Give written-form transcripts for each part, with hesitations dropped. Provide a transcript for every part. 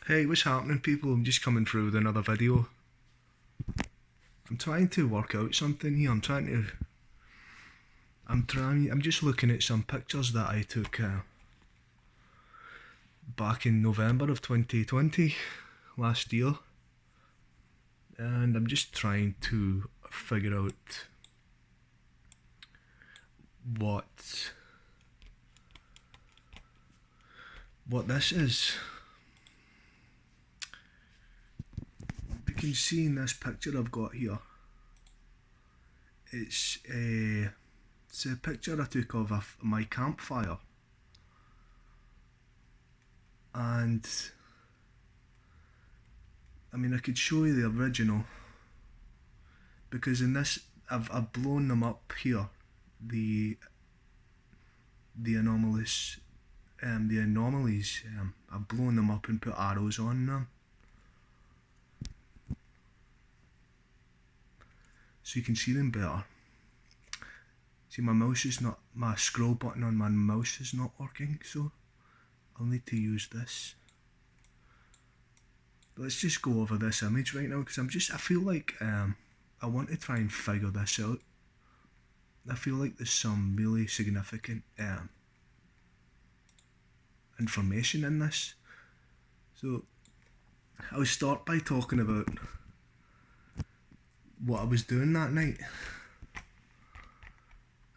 Hey, what's happening, people? I'm just coming through with another video. I'm trying to work out something here. I'm just looking at some pictures that I took back in November of 2020, last year. And I'm just trying to figure out what this is. You can see in this picture I've got here, it's a picture I took of my campfire, and I mean I could show you the original, because in this I've blown them up here, the anomalies, I've blown them up and put arrows on them, so you can see them better. See, my scroll button on my mouse is not working, so I'll need to use this. Let's just go over this image right now, because I feel like I want to try and figure this out. I feel like there's some really significant information in this. So I'll start by talking about what I was doing that night.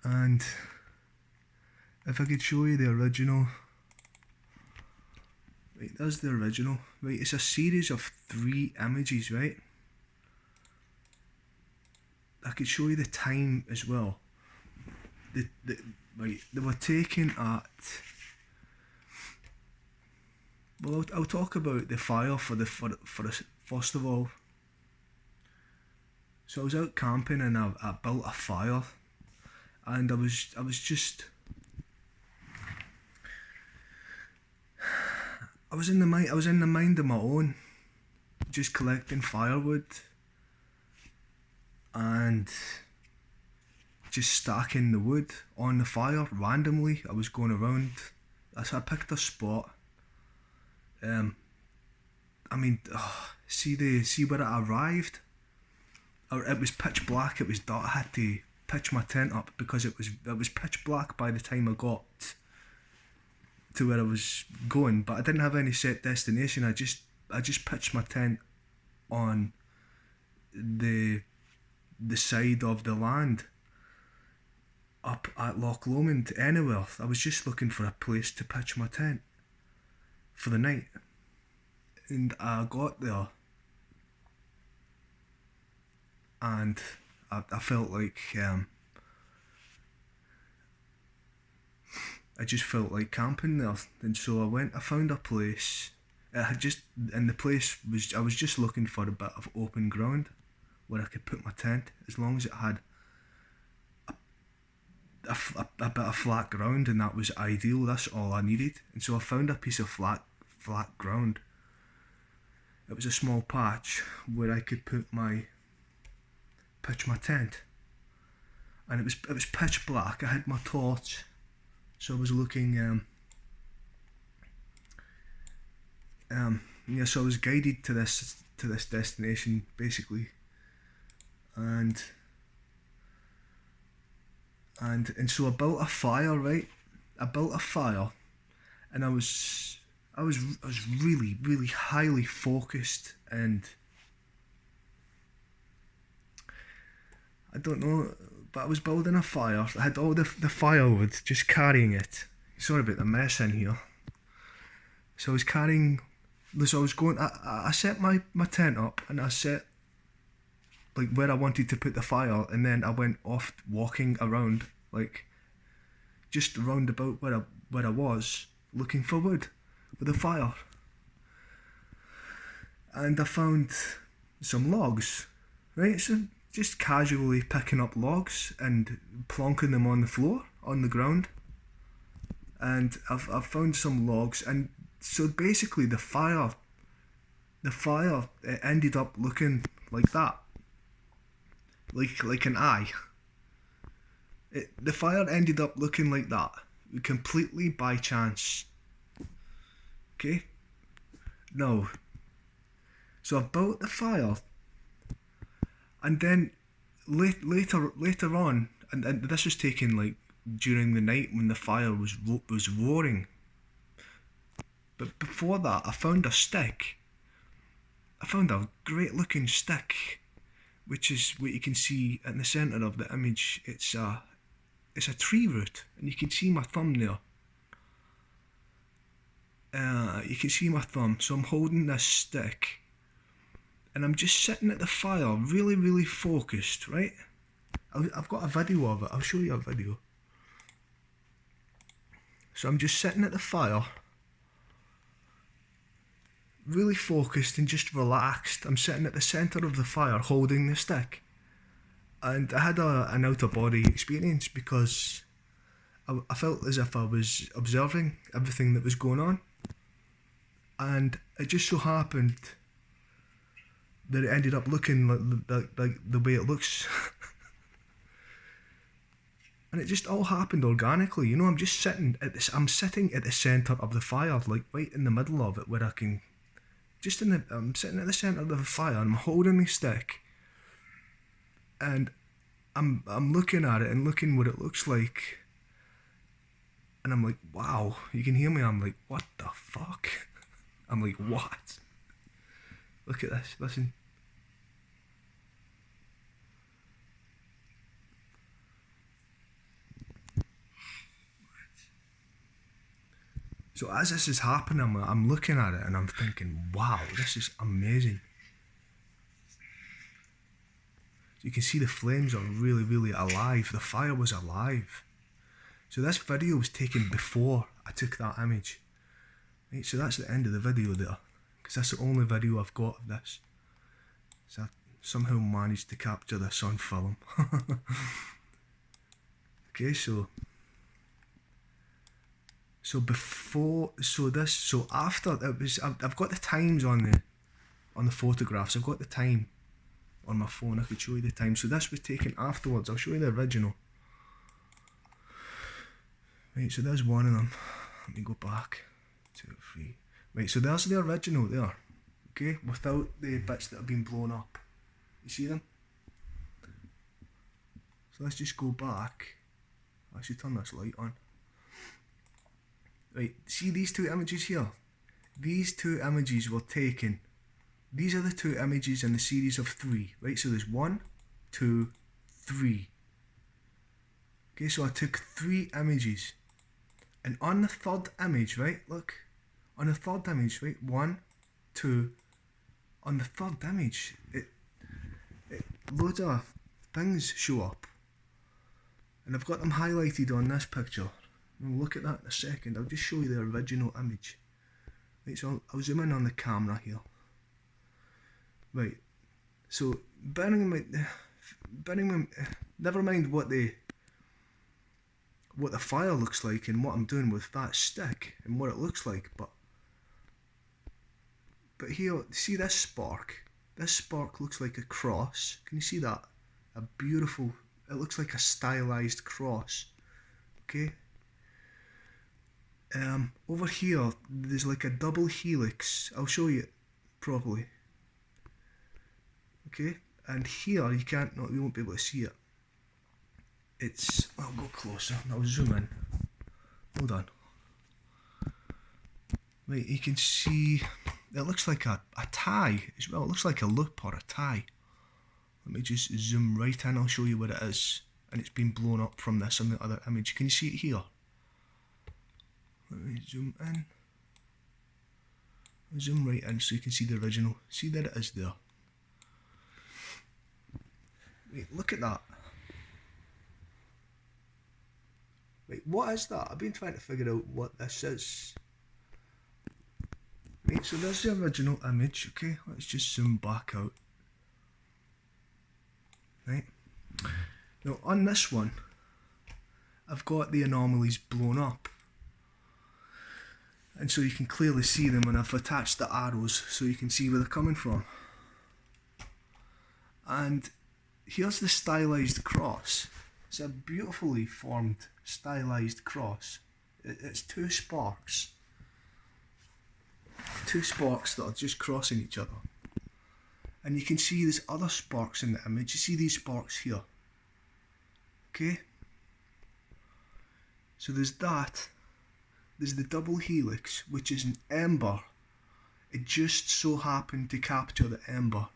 And if I could show you the original. Right, there's the original. Right, it's a series of 3 images, right? I could show you the time as well. Right, they were taken at... Well, I'll talk about the fire for first of all. So I was out camping and I built a fire, and I was in the mind of my own, just collecting firewood and just stacking the wood on the fire randomly. I was going around, so I picked a spot. See where it arrived? It was pitch black, it was dark. I had to pitch my tent up because it was pitch black by the time I got to where I was going, but I didn't have any set destination. I just pitched my tent on the side of the land up at Loch Lomond, anywhere. I was just looking for a place to pitch my tent for the night, and I got there, and I felt like I just felt like camping there, and so I found a place. I was just looking for a bit of open ground where I could put my tent, as long as it had a bit of flat ground, and that was ideal. That's all I needed. And so I found a piece of flat ground. It was a small patch where I could pitch my tent, and it was pitch black. I had my torch, so I was looking. So I was guided to this destination, basically, and so I built a fire, right? I built a fire, and I was really, really highly focused, and I don't know, but I was building a fire. I had all the firewood, just carrying it. Sorry about the mess in here. So I was carrying. So I was going. I set my tent up, and I set like where I wanted to put the fire, and then I went off walking around, like just round about where I was looking for wood with a fire, and I found some logs, right? So just casually picking up logs and plonking them on the floor, on the ground, and I've found some logs, and so basically the fire it ended up looking like that, like an eye. The fire ended up looking like that, completely by chance. Okay, No. So I've built the fire, and then later on, and this was taken like during the night when the fire was roaring. But before that, I found a stick. I found a great looking stick, which is what you can see in the centre of the image. It's a tree root, and you can see my thumb there. You can see my thumb, so I'm holding this stick, and I'm just sitting at the fire, really, really focused, right? I've got a video of it. I'll show you a video. So I'm just sitting at the fire, really focused and just relaxed. I'm sitting at the centre of the fire holding the stick. And I had an out-of-body experience because I felt as if I was observing everything that was going on. And it just so happened that it ended up looking like the way it looks. And it just all happened organically, you know. I'm sitting at the centre of the fire, like right in the middle of it, where I can I'm sitting at the centre of the fire, and I'm holding the stick, and I'm looking at it and looking what it looks like, and I'm like, wow. You can hear me. I'm like, what the fuck? I'm like, what? Look at this. Listen. So as this is happening, I'm looking at it and I'm thinking, wow, this is amazing. So you can see the flames are really, really alive. The fire was alive. So this video was taken before I took that image. Right, so that's the end of the video there, because that's the only video I've got of this. So I somehow managed to capture this on film. Okay, so after it was, I've got the times on the photographs. I've got the time on my phone. I could show you the time. So this was taken afterwards. I'll show you the original. Right, so there's one of them. Let me go back. 2, 3. Right, so there's the original there. Okay, without the bits that have been blown up. You see them? So let's just go back. I should turn this light on. Right, see these two images here? These two images were taken. These are the two images in the series of 3, right? So there's 1, 2, 3. Okay, so I took 3 images. And on the third image, right, look. On the third image, right, 1, 2. On the third image, it loads of things show up. And I've got them highlighted on this picture. We'll look at that in a second. I'll just show you the original image. Right, so I'll zoom in on the camera here. Right, so bearing in mind, never mind what the fire looks like and what I'm doing with that stick and what it looks like, but here, see this spark? This spark looks like a cross. Can you see that? A beautiful, it looks like a stylized cross. Okay. Over here, there's like a double helix. I'll show you it properly. Okay, and here you won't be able to see it. I'll go closer. I'll zoom in. Hold on. Right, you can see it looks like a tie as well. It looks like a loop or a tie. Let me just zoom right in. I'll show you what it is, and it's been blown up from this on the other image. Can you see it here? Let me zoom in. I'll zoom right in so you can see the original. See that it is there. Wait, look at that. Wait, what is that? I've been trying to figure out what this is. Right, so there's the original image. Okay, let's just zoom back out. Right. Now on this one, I've got the anomalies blown up. And so you can clearly see them, and I've attached the arrows so you can see where they're coming from. And here's the stylized cross. It's a beautifully formed stylized cross. It's 2 sparks. two sparks that are just crossing each other. And you can see there's other sparks in the image. You see these sparks here. Okay? So there's that. There's the double helix, which is an ember. It just so happened to capture the ember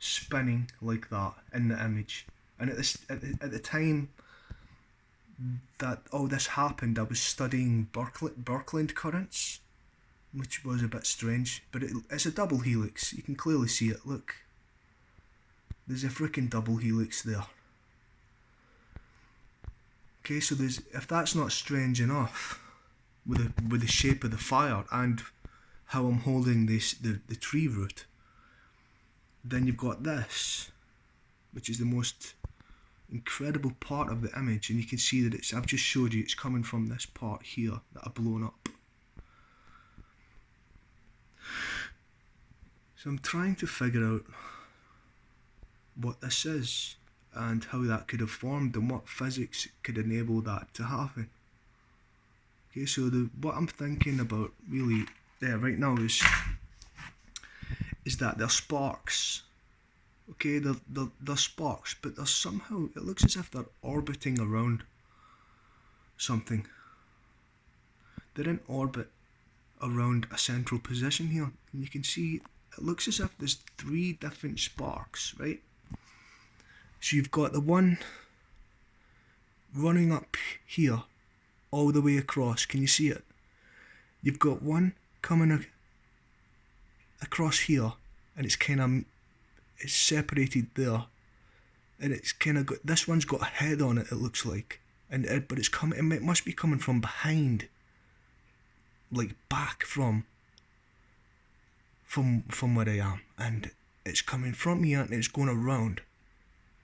spinning like that in the image. And at the time that all this happened, I was studying Birkeland currents, which was a bit strange. But it's a double helix. You can clearly see it. Look. There's a freaking double helix there. Okay, so if that's not strange enough, with the shape of the fire and how I'm holding the tree root, then you've got this, which is the most incredible part of the image, and you can see that I've just showed you it's coming from this part here that I've blown up. So I'm trying to figure out what this is and how that could have formed and what physics could enable that to happen. Okay, so what I'm thinking about really right now is that they're sparks. Okay, they're sparks, but they're somehow, it looks as if they're orbiting around something. They're in orbit around a central position here, and you can see it looks as if there's 3 different sparks, right? So you've got the one running up here all the way across. Can you see it? You've got one coming across here, and it's separated there, and it's kind of got, this one's got a head on it, it looks like, but it's coming. It must be coming from behind, like back from where I am, and it's coming from here and it's going around.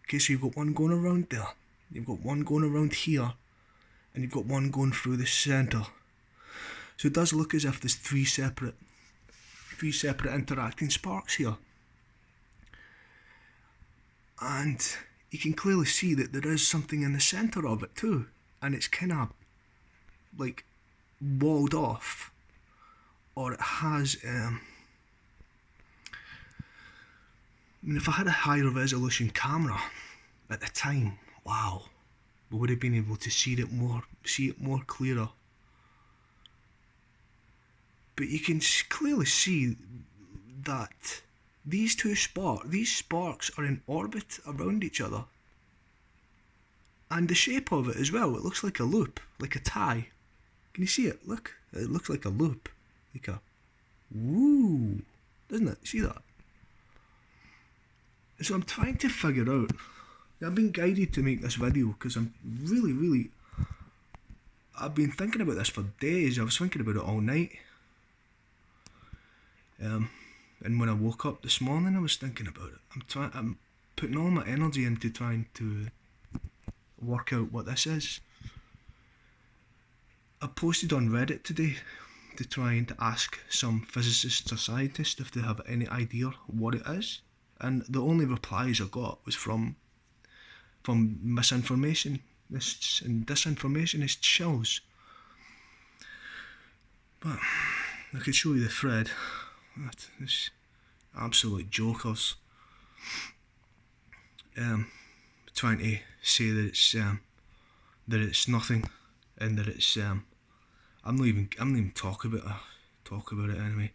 Okay, so you've got one going around there, you've got one going around here, and you've got one going through the centre. So it does look as if there's three separate interacting sparks here. And you can clearly see that there is something in the centre of it too, and it's kind of like walled off, or it has I mean, if I had a higher resolution camera at the time, wow, we would have been able to see it more clearer. But you can clearly see that these sparks are in orbit around each other. And the shape of it as well, it looks like a loop, like a tie. Can you see it? Look, it looks like a loop, like a woo, doesn't it? See that? So I'm trying to figure out, I've been guided to make this video because I'm really, I've been thinking about this for days. I was thinking about it all night. And when I woke up this morning, I was thinking about it. I'm putting all my energy into trying to work out what this is. I posted on Reddit today to try and ask some physicists or scientists if they have any idea what it is. And the only replies I got was from misinformation and disinformationists shells. But I could show you the thread. This absolute jokers. Trying to say that it's nothing, and that it's I'm not even talk about it anyway.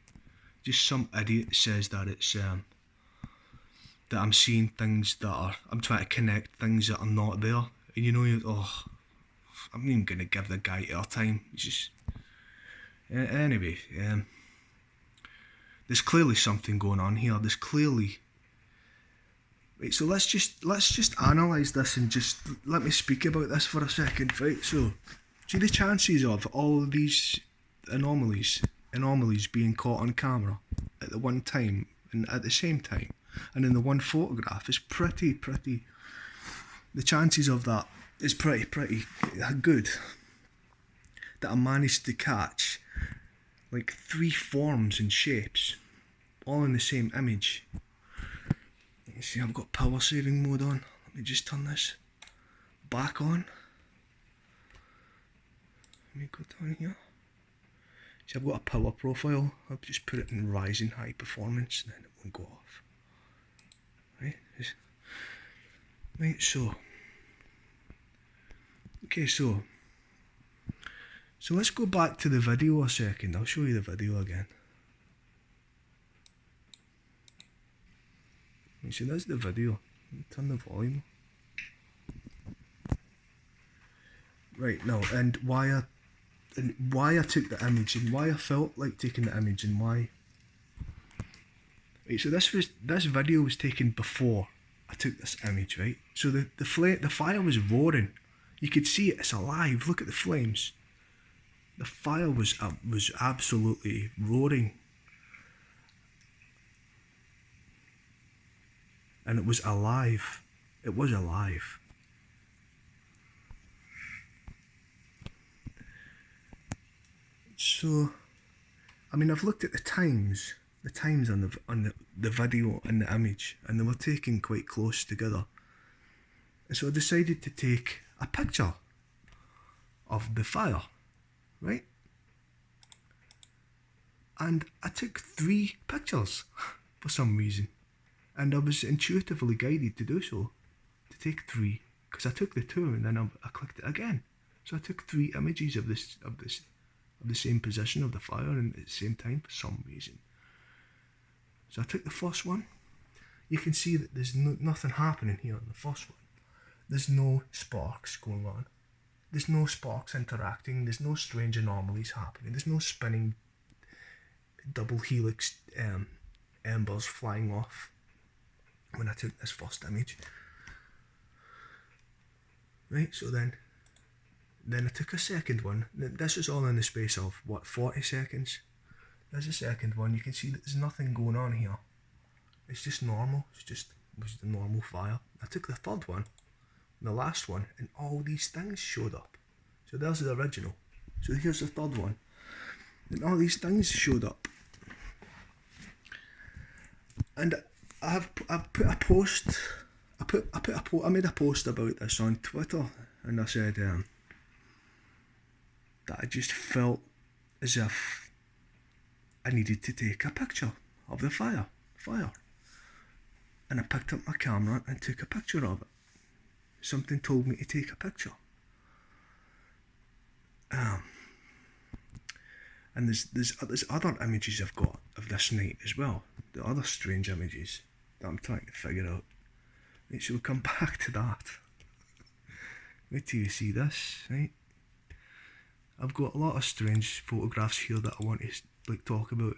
Just some idiot says that it's that I'm seeing things I'm trying to connect things that are not there, and I'm not even gonna give the guy airtime. He's just anyway. There's clearly something going on here. There's clearly. Right, so let's just analyse this and just let me speak about this for a second, right? So, see the chances of all of these anomalies being caught on camera at the one time and at the same time, and in the one photograph is pretty. The chances of that is pretty good. That I managed to catch like 3 forms and shapes, all in the same image. You see, I've got power saving mode on. Let me just turn this back on. Let me go down here. See, I've got a power profile. I'll just put it in rising high performance and then it won't go off. Right, so. Okay, so let's go back to the video a second. I'll show you the video again. You see, that's the video. Turn the volume. Right, now, and why I took the image and why I felt like taking the image and why. Right, so this video was taken before I took this image, right? So the fire was roaring. You could see it, it's alive. Look at the flames. The fire was absolutely roaring. And it was alive. It was alive. So, I mean, I've looked at the times on the video and the image, and they were taken quite close together. And so I decided to take a picture of the fire, right? And I took 3 pictures for some reason. And I was intuitively guided to do so, to take 3, because I took the 2 and then I clicked it again. So I took 3 images of the same position of the fire and at the same time for some reason. So I took the first one. You can see that there's nothing happening here on the first one. There's no sparks going on. There's no sparks interacting. There's no strange anomalies happening. There's no spinning double helix embers flying off when I took this first image. Right, so then I took a second one. This is all in the space of, 40 seconds? There's a second one. You can see that there's nothing going on here. It's just normal. It was the normal fire. I took the third one, the last one, and all these things showed up. So there's the original. So here's the third one. And all these things showed up. And I made a post about this on Twitter, and I said that I just felt as if I needed to take a picture of the fire. And I picked up my camera and took a picture of it. Something told me to take a picture. And there's other images I've got of this night as well. The other strange images that I'm trying to figure out. Right, so we'll come back to that. Wait till you see this, right? I've got a lot of strange photographs here that I want to talk about.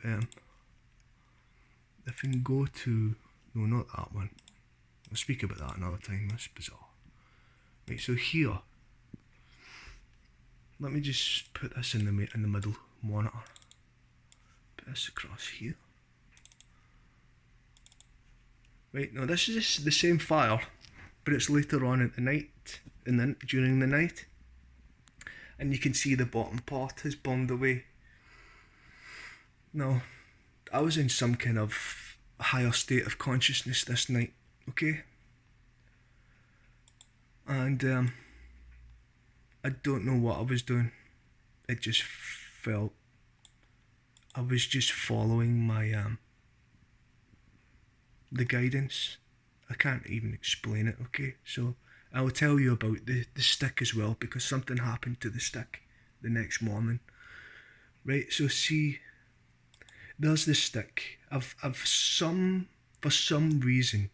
If we can go to, no, not that one. I'll speak about that another time. That's bizarre. Right, so here, let me just put this in the middle monitor. Put this across here. Right, now this is the same fire, but it's later on at the night, during the night. And you can see the bottom part has burned away. Now, I was in some kind of higher state of consciousness this night, okay? And I don't know what I was doing. It just felt I was just following my the guidance. I can't even explain it, okay? So I will tell you about the stick as well, because something happened to the stick the next morning. Right, so see, there's the stick. For some reason,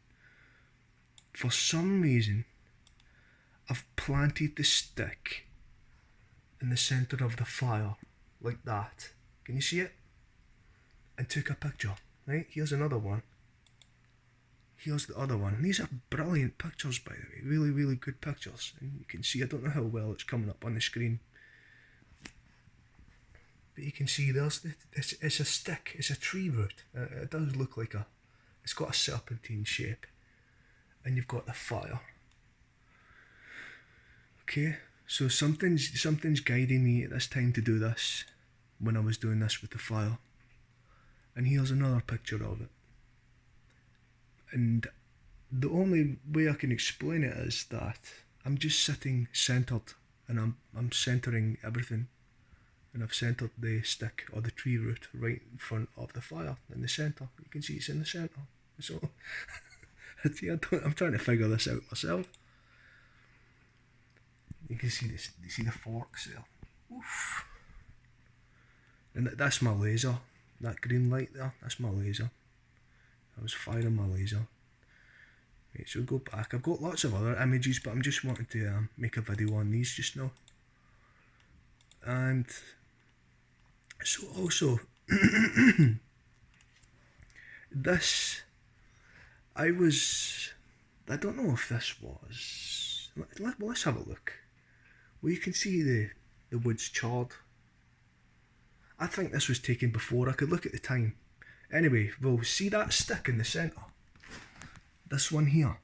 I've planted the stick in the centre of the fire, like that. Can you see it? And took a picture. Right, here's another one. Here's the other one. These are brilliant pictures, by the way. Really, really good pictures. And you can see, I don't know how well it's coming up on the screen, but you can see there's it's a stick. It's a tree root. It does look like it's got a serpentine shape. And you've got the fire. Okay, so something's guiding me at this time to do this, when I was doing this with the fire. And here's another picture of it. And the only way I can explain it is that I'm just sitting centered, and I'm centering everything and I've centred the stick or the tree root right in front of the fire in the centre. You can see it's in the centre. So I'm trying to figure this out myself. You can see this. You see the forks there. Oof. And that's my laser. That green light there. That's my laser. I was firing my laser. Right, so go back. I've got lots of other images, but I'm just wanting to make a video on these just now. And so also this, I don't know if this was, let's have a look. Well, you can see the wood's charred. I think this was taken before. I could look at the time. Anyway, we'll see that stick in the centre. This one here.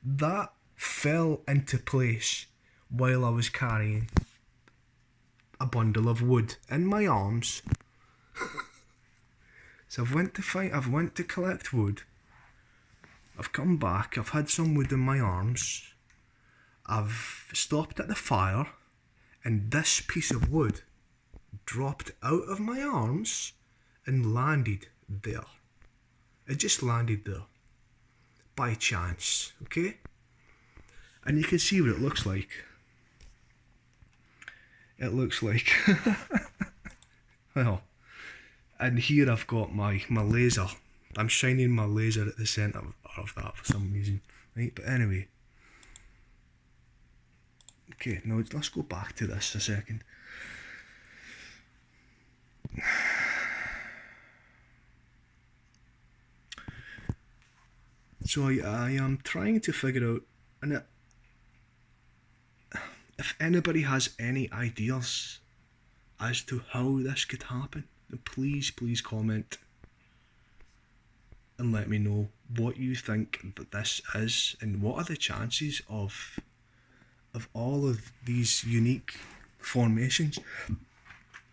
That fell into place while I was carrying a bundle of wood in my arms. So I've went to collect wood. I've come back, I've had some wood in my arms. I've stopped at the fire, and this piece of wood dropped out of my arms and landed there. It just landed there. By chance, okay? And you can see what it looks like. It looks like, well, and here I've got my laser. I'm shining my laser at the centre of that for some reason, right? But anyway, okay, now let's go back to this a second. So I am trying to figure out, and if anybody has any ideas as to how this could happen, then please comment and let me know what you think that this is, and what are the chances of all of these unique formations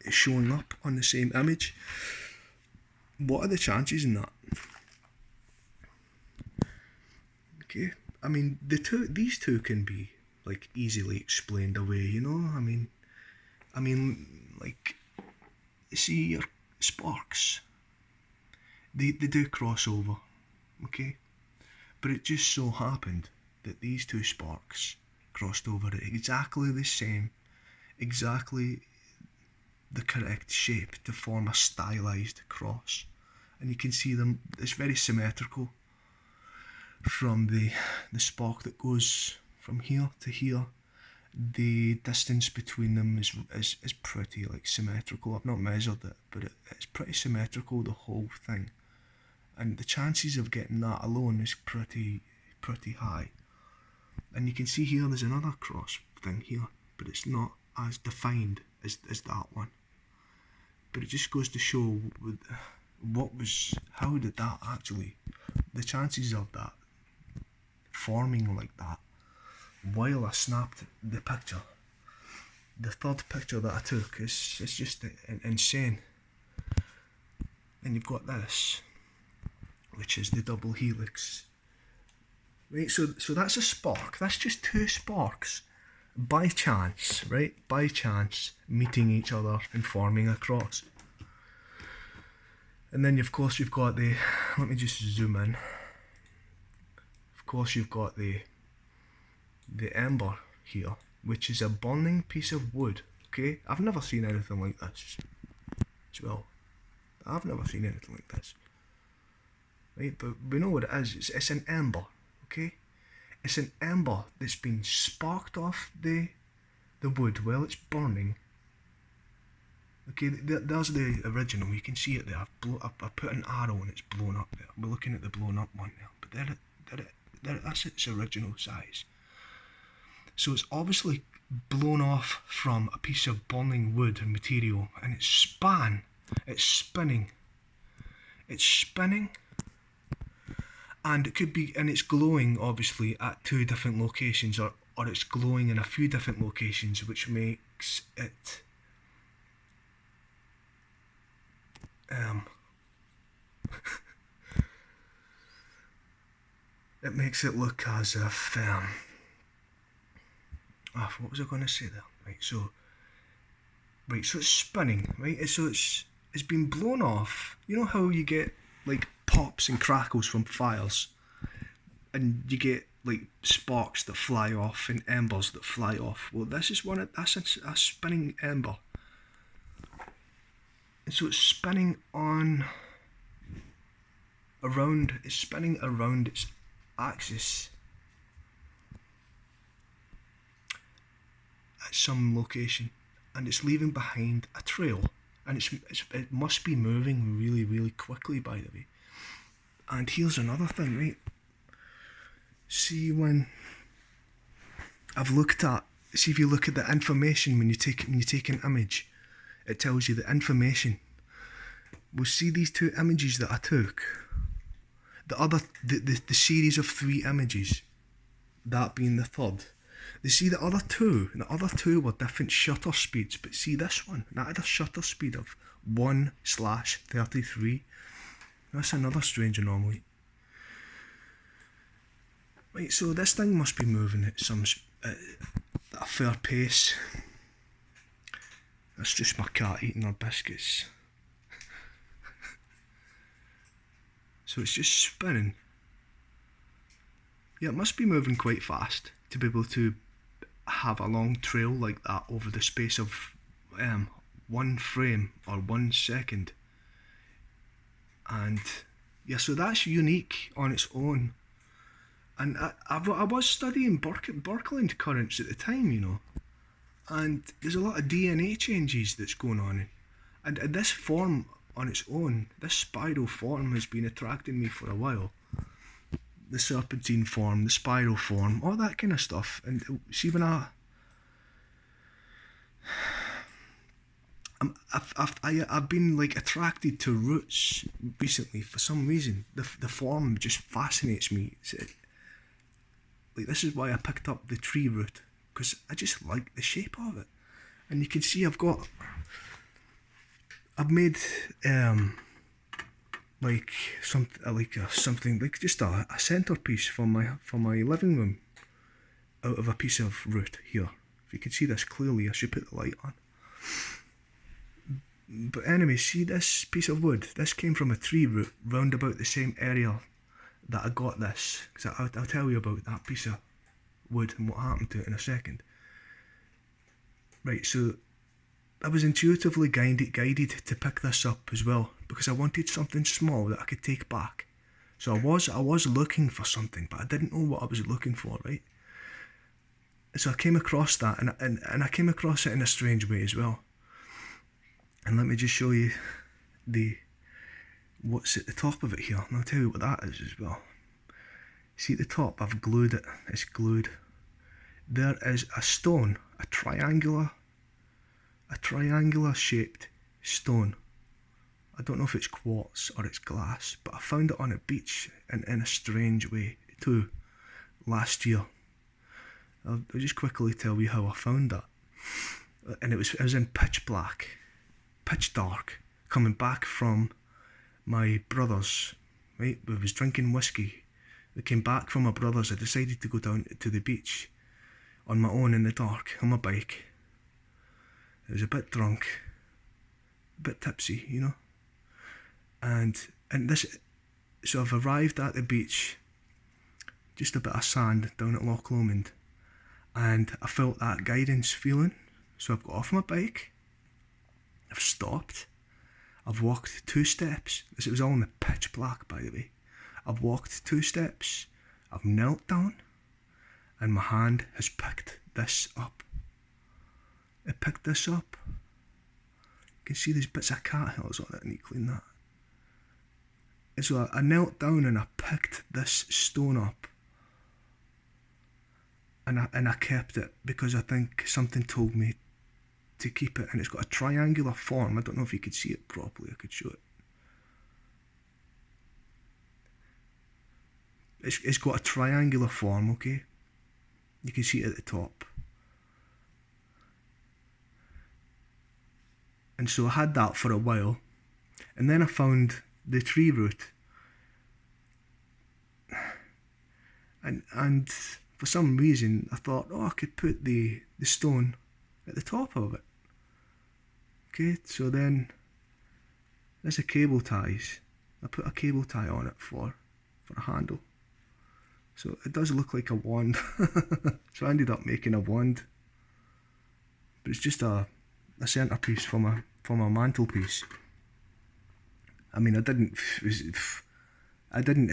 showing up on the same image. What are the chances in that? Okay, I mean these two can be like easily explained away, you know. I mean like, you see your sparks, they do cross over, okay, but it just so happened that these two sparks crossed over at exactly the same, exactly the correct shape to form a stylized cross. And you can see them, it's very symmetrical from the spark that goes from here to here. The distance between them is pretty like symmetrical. I've not measured it, but it's pretty symmetrical, the whole thing. And the chances of getting that alone is pretty high. And you can see here there's another cross thing here, but it's not as defined as that one. But it just goes to show how did that actually, the chances of that forming like that while I snapped the picture. The third picture that I took is just insane. And you've got this, which is the double helix. Right, so that's a spark. That's just two sparks by chance, right? By chance meeting each other and forming a cross. And then of course you've got the, let me just zoom in. Of course you've got the ember here, which is a burning piece of wood, okay? I've never seen anything like this as well. I've never seen anything like this. Right, but we know what it is. It's an ember, okay? It's an ember that's been sparked off the wood while it's burning. Okay, there's the original. You can see it there. I put an arrow and it's blown up there. We're looking at the blown up one now, but that's its original size. So it's obviously blown off from a piece of burning wood and material, and it's spinning, and it could be, and it's glowing obviously at two different locations, or it's glowing in a few different locations, which makes it it makes it look as if what was I going to say there? Right, so Right, so it's spinning, right? So it's been blown off. You know how you get like pops and crackles from fires, and you get like sparks that fly off and embers that fly off. Well, this is that's a spinning ember, and so it's spinning on around. It's spinning around its axis at some location, and it's leaving behind a trail, and it must be moving really, really quickly, by the way. And here's another thing, right? See, when I've looked at, see if you look at the information when you take an image, it tells you the information. We'll see these two images that I took. The series of 3 images, that being the third. You see the other two were different shutter speeds, but see this one, that had a shutter speed of 1/33. That's another strange anomaly. Right, so this thing must be moving at a fair pace. That's just my cat eating her biscuits. So it's just spinning. Yeah, it must be moving quite fast to be able to have a long trail like that over the space of 1 frame or 1 second. And yeah, so that's unique on its own. And I was studying Birkeland currents at the time, you know, and there's a lot of DNA changes that's going on, and this form on its own, this spiral form, has been attracting me for a while. The serpentine form, the spiral form, all that kind of stuff. And see, when I've been like attracted to roots recently for some reason. The form just fascinates me. Like, this is why I picked up the tree root, because I just like the shape of it. And you can see I've made like something like just a centerpiece for my living room out of a piece of root here. If you can see this clearly, I should put the light on. But anyway, see this piece of wood? This came from a tree root round about the same area that I got this, because I'll tell you about that piece of wood and what happened to it in a second. Right, so I was intuitively guided to pick this up as well, because I wanted something small that I could take back. So I was looking for something, but I didn't know what I was looking for, right? So I came across that, and I came across it in a strange way as well. And let me just show you what's at the top of it here, and I'll tell you what that is as well. See at the top, I've glued it. It's glued. There is a stone, a triangular shaped stone. I don't know if it's quartz or it's glass, but I found it on a beach in a strange way too last year. I'll just quickly tell you how I found that. And it was in pitch black, pitch dark, coming back from my brother's, right? We was drinking whiskey. We came back from my brother's. I decided to go down to the beach on my own in the dark on my bike. I was a bit drunk, a bit tipsy, you know. And so I've arrived at the beach, just a bit of sand down at Loch Lomond, and I felt that guidance feeling. So I've got off my bike, I've stopped, I've walked 2 steps. It was all in the pitch black, by the way. I've walked 2 steps, I've knelt down, and my hand has picked this up. It picked this up. You can see there's bits of cat hairs on it. I need to clean that. And so I knelt down and I picked this stone up, and I kept it because I think something told me to keep it. And it's got a triangular form. I don't know if you could see it properly. I could show it. It's got a triangular form, okay? You can see it at the top. And so I had that for a while, and then I found the tree root, and for some reason I thought, oh, I could put the stone at the top of it. Okay, so then there's a cable ties. I put a cable tie on it for a handle. So it does look like a wand. So I ended up making a wand. But it's just a centerpiece for my mantelpiece. I mean, I didn't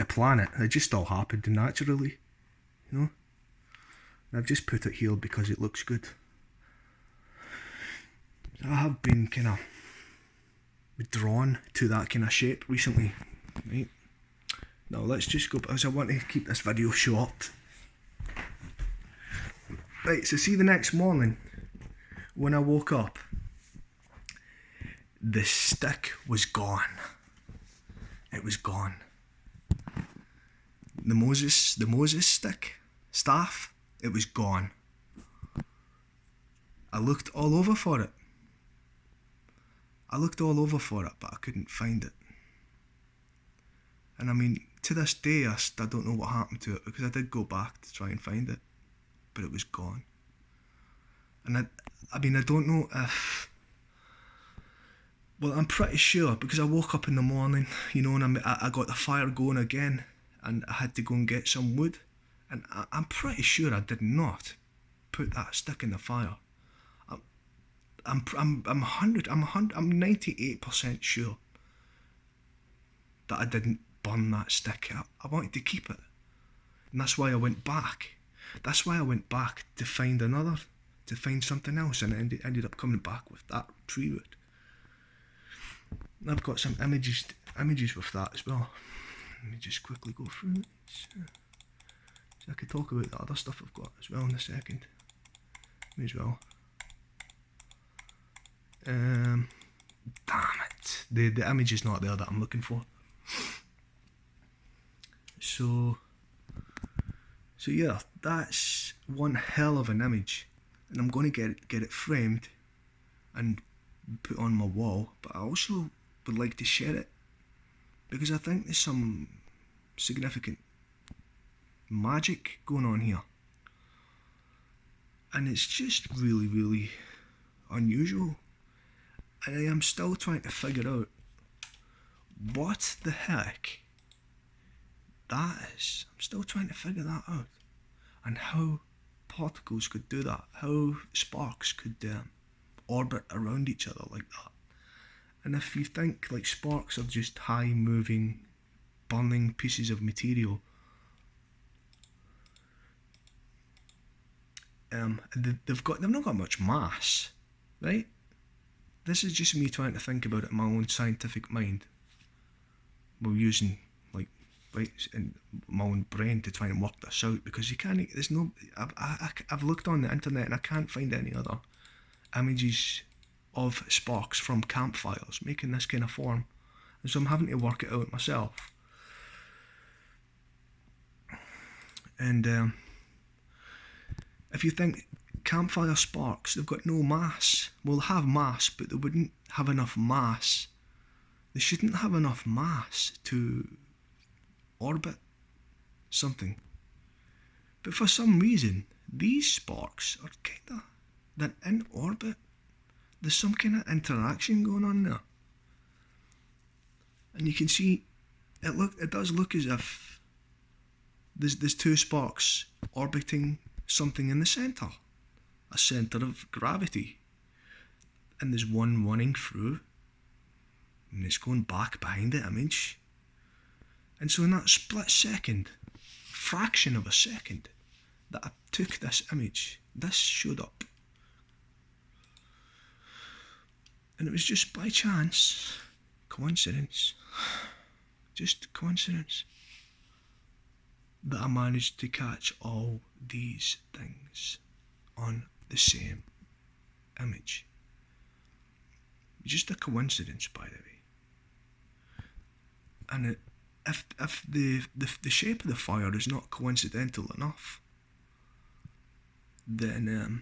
plan it. It just all happened naturally, you know. And I've just put it here because it looks good. I have been kind of drawn to that kind of shape recently, right? Now let's just go, because I want to keep this video short. Right, so see, the next morning when I woke up, the stick was gone. It was gone. The Moses staff, it was gone. I looked all over for it. But I couldn't find it. And I mean, to this day, I don't know what happened to it, because I did go back to try and find it, but it was gone. And I mean, I don't know if... Well, I'm pretty sure, because I woke up in the morning, you know, and I got the fire going again, and I had to go and get some wood, and I'm pretty sure I did not put that stick in the fire. I'm 98% sure that I didn't burn that stick. I wanted to keep it, and that's why I went back. That's why I went back to find something else, and I ended up coming back with that tree wood. And I've got some images with that as well. Let me just quickly go through it. So I could talk about the other stuff I've got as well in a second. May as well. Damn it. The image is not there that I'm looking for. So yeah, that's one hell of an image, and I'm going to get it framed and put on my wall. But I also would like to share it, because I think there's some significant magic going on here, and it's just really, really unusual. And I am still trying to figure out what the heck that is. I'm still trying to figure that out, and how particles could do that, how sparks could orbit around each other like that. And if you think like sparks are just high moving, burning pieces of material, they've not got much mass, right? This is just me trying to think about it in my own scientific mind. We're using in my own brain to try and work this out, because you can't. There's no. I've looked on the internet and I can't find any other images of sparks from campfires making this kind of form, and so I'm having to work it out myself. And if you think campfire sparks, they've got no mass. Well, they have mass, but they wouldn't have enough mass. They shouldn't have enough mass to orbit something. But for some reason, these sparks are they're in orbit. There's some kind of interaction going on there. And you can see, it does look as if there's two sparks orbiting something in the centre. A centre of gravity. And there's one running through, and it's going back behind the image. And so in that split second, fraction of a second, that I took this image, this showed up. And it was just by chance, coincidence, just coincidence, that I managed to catch all these things on the same image. Just a coincidence, by the way. And if the shape of the fire is not coincidental enough, then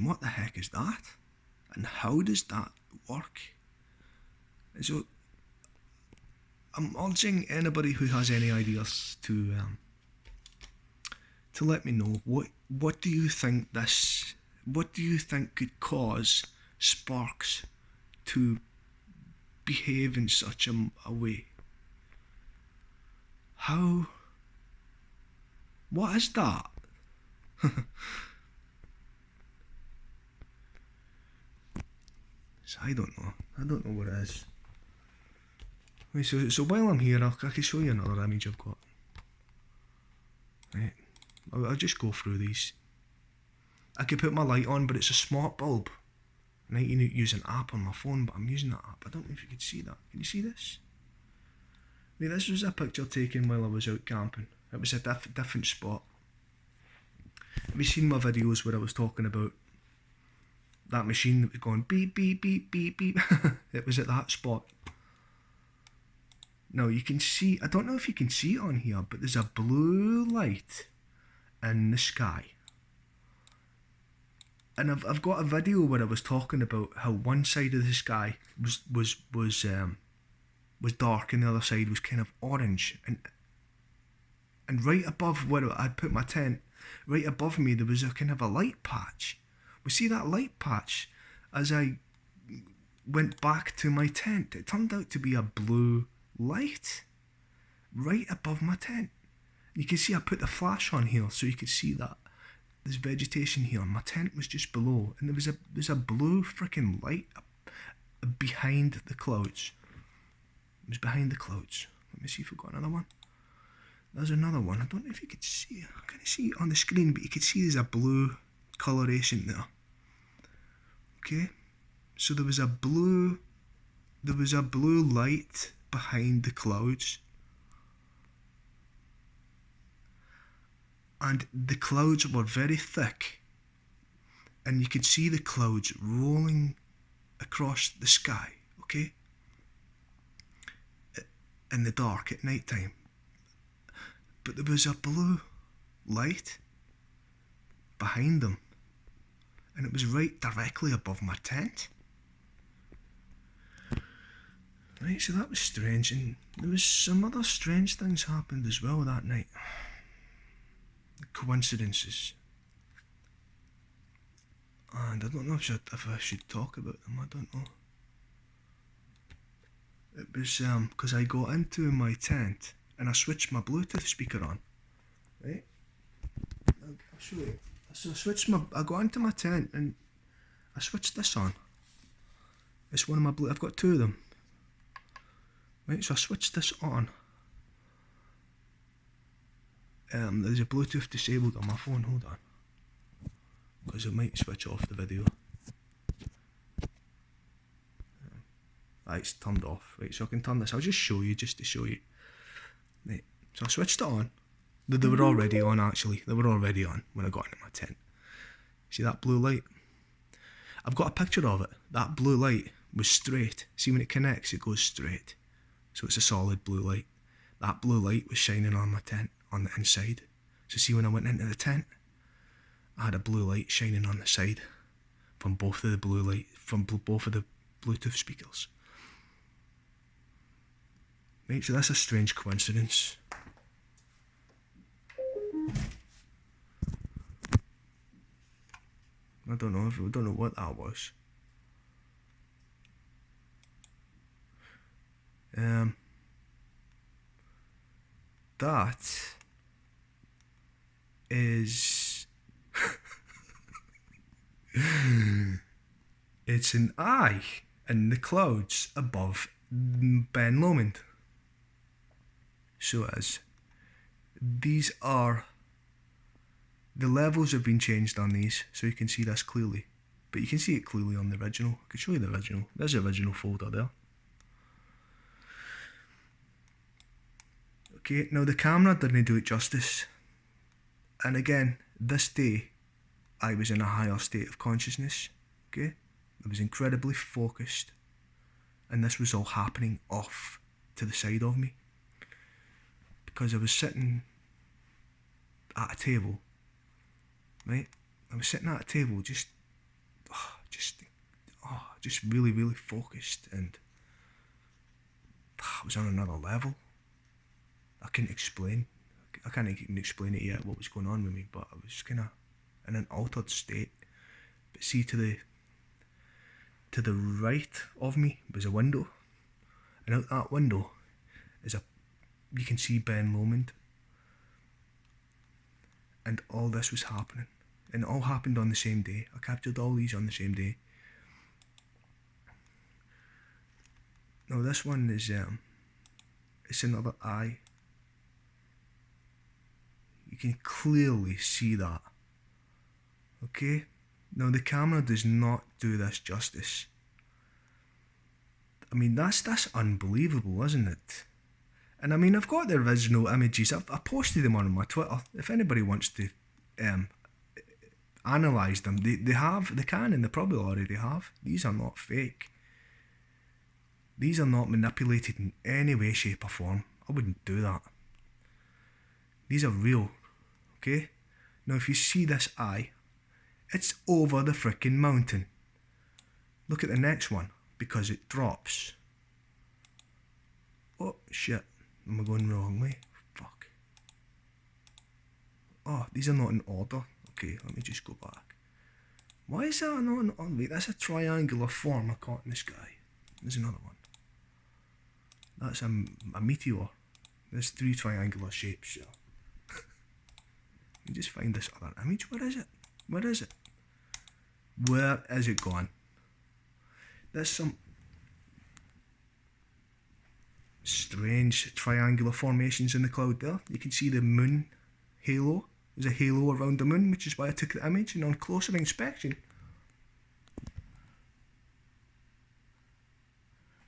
what the heck is that? And how does that work? And so I'm urging anybody who has any ideas to let me know. What do you think this what do you think could cause sparks to behave in such a way? How? What is that? So I don't know. I don't know what it is. Right, so while I'm here, I can show you another image I've got. Right, I'll just go through these. I could put my light on, but it's a smart bulb. Right, you use an app on my phone, but I'm using that app. I don't know if you can see that. Can you see this? Right, this was a picture taken while I was out camping. It was a different spot. Have you seen my videos where I was talking about that machine that was going beep, beep, beep, beep, beep? It was at that spot. Now you can see, I don't know if you can see it on here, but there's a blue light in the sky. And I've got a video where I was talking about how one side of the sky was dark and the other side was kind of orange. And right above where I'd put my tent, right above me there was a kind of a light patch. We see that light patch as I went back to my tent. It turned out to be a blue light right above my tent. You can see I put the flash on here so you could see that there's vegetation here. My tent was just below, and there's a blue freaking light behind the clouds. It was behind the clouds. Let me see if we've got another one. There's another one. I don't know if you could see it. I can't see it on the screen, but you could see there's a blue coloration there. Okay, so there was a blue light behind the clouds, and the clouds were very thick, and you could see the clouds rolling across the sky, okay, in the dark at night time. But there was a blue light behind them, and it was right directly above my tent. Right, so that was strange, and there was some other strange things happened as well that night. Coincidences. And I don't know if I should talk about them, I don't know. It was because I got into my tent and I switched my Bluetooth speaker on. Right? I'll show you. So I got into my tent and I switched this on. It's one of my I've got two of them. Right, so I switched this on. There's a Bluetooth disabled on my phone, hold on. Because it might switch off the video. It's turned off. Right, so I can turn this. I'll just show you, just to show you. Right, so I switched it on. They were already on actually. They were already on when I got into my tent. See that blue light? I've got a picture of it. That blue light was straight. See when it connects, it goes straight. So it's a solid blue light. That blue light was shining on my tent, on the inside. So see when I went into the tent, I had a blue light shining on the side from both of the both of the Bluetooth speakers. Right, so that's a strange coincidence. I don't know what that was. That is it's an eye in the clouds above Ben Lomond. So it is. These are the levels have been changed on these, so you can see this clearly. But you can see it clearly on the original. I can show you the original. There's the original folder there. Okay, now the camera didn't do it justice. And again, this day, I was in a higher state of consciousness. Okay, I was incredibly focused, and this was all happening off to the side of me. Because I was sitting at a table, right? I was sitting at a table just really, really focused, and I was on another level. I can't even explain it yet, what was going on with me, but I was kind of in an altered state, But see, to the right of me was a window, and out that window is you can see Ben Lomond. And all this was happening, and it all happened on the same day. I captured all these on the same day. Now this one is it's another eye. You can clearly see that. Okay? Now the camera does not do this justice. I mean, that's unbelievable, isn't it? And I mean, I've got the original images. I posted them on my Twitter. If anybody wants to analyse them, they can, and they probably already have. These are not fake. These are not manipulated in any way, shape or form. I wouldn't do that. These are real, okay? Now if you see this eye, it's over the frickin' mountain. Look at the next one, because it drops. Oh shit, am I going the wrong way? Fuck. Oh, these are not in order. Okay, let me just go back. Why is that not in order? Wait, that's a triangular form I caught in the sky. There's another one. That's a meteor. There's 3 triangular shapes. So. Let me just find this other image. Where is it? Where is it? Where is it gone? There's some strange triangular formations in the cloud there. You can see the moon halo. There's a halo around the moon, which is why I took the image, and on closer inspection,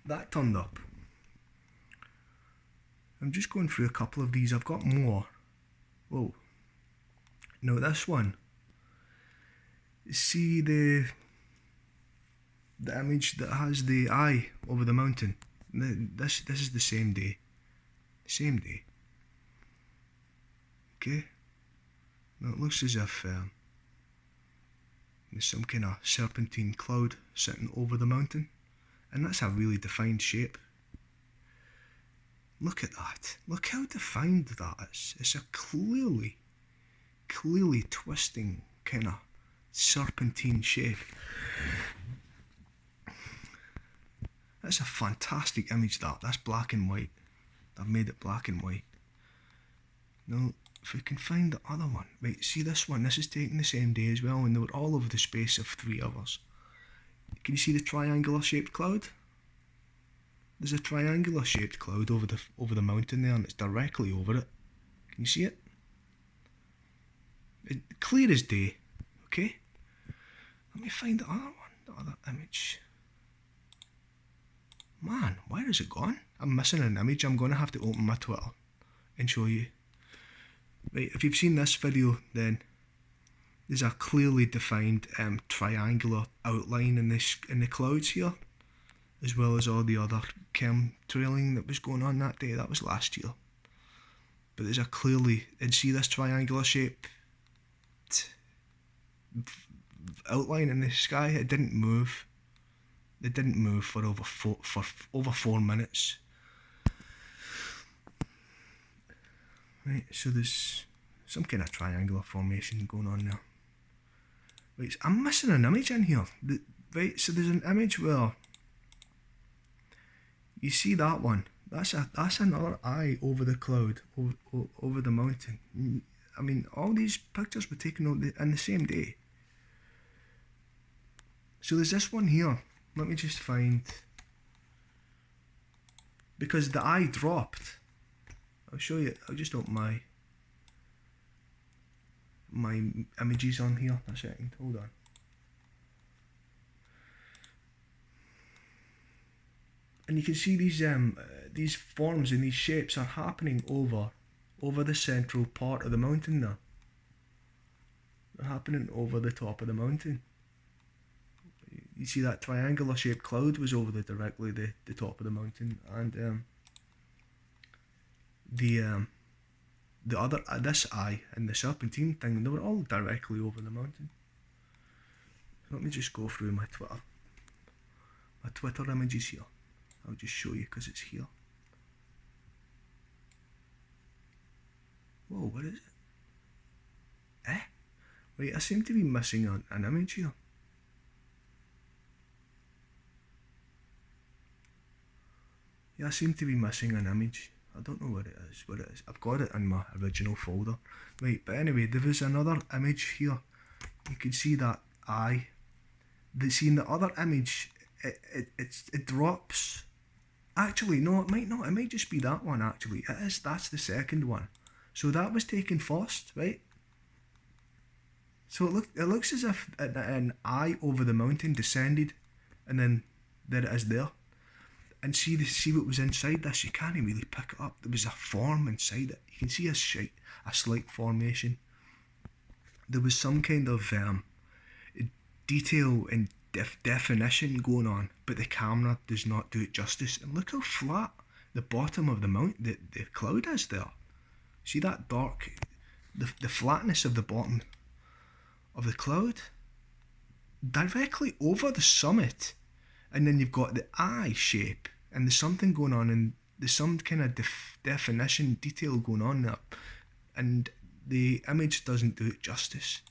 that turned up. I'm just going through a couple of these. I've got more. Whoa. Now this one. See the image that has the eye over the mountain. This is the same day. Same day. Okay. Now it looks as if there's some kind of serpentine cloud sitting over the mountain, and that's a really defined shape. Look at that. Look how defined that is. It's a clearly twisting kind of serpentine shape. That's a fantastic image. That's black and white. I've made it black and white. Now, if we can find the other one. Right, see this one? This is taken the same day as well, and they were all over the space of 3 hours. Can you see the triangular shaped cloud? There's a triangular shaped cloud over the mountain there, and it's directly over it. Can you see it? Clear as day. Okay? Let me find the other one, the other image. Man, where is it gone? I'm missing an image. I'm going to have to open my Twitter and show you. Right, if you've seen this video, then there's a clearly defined triangular outline in the clouds here, as well as all the other chemtrailing that was going on that day. That was last year. But there's a clearly, and see this triangular shape outline in the sky. It didn't move. It didn't move for over 4 minutes. Right, so there's some kind of triangular formation going on there. Right, so I'm missing an image in here. Right, so there's an image where you see that one. That's another eye over the cloud, over the mountain. I mean, all these pictures were taken on the same day. So there's this one here. Let me just find, because the eye dropped. I'll show you. I'll just open my images on here. A second. Hold on. And you can see these forms and these shapes are happening over the central part of the mountain there. They're happening over the top of the mountain. You see that triangular shaped cloud was over directly the top of the mountain, and the other this eye and the serpentine thing, they were all directly over the mountain. So let me just go through my Twitter images here. I'll just show you because it's here. Whoa, what is it? Right, I seem to be missing an image here. Yeah, I seem to be missing an image. I don't know what it is. I've got it in my original folder. Right, but anyway, there was another image here. You can see that eye. See in the other image, it drops. Actually, no, it might not. It might just be that one, actually. It is. That's the second one. So that was taken first, right? So it looks as if an eye over the mountain descended, and then there it is there. And see what was inside this. You can't really pick it up. There was a form inside it. You can see a slight formation. There was some kind of detail and definition going on, but the camera does not do it justice. And look how flat the bottom of the cloud is there. See that dark, the flatness of the bottom of the cloud directly over the summit, and then you've got the eye shape, and there's something going on, and there's some kind of definition, detail going on there, and the image doesn't do it justice.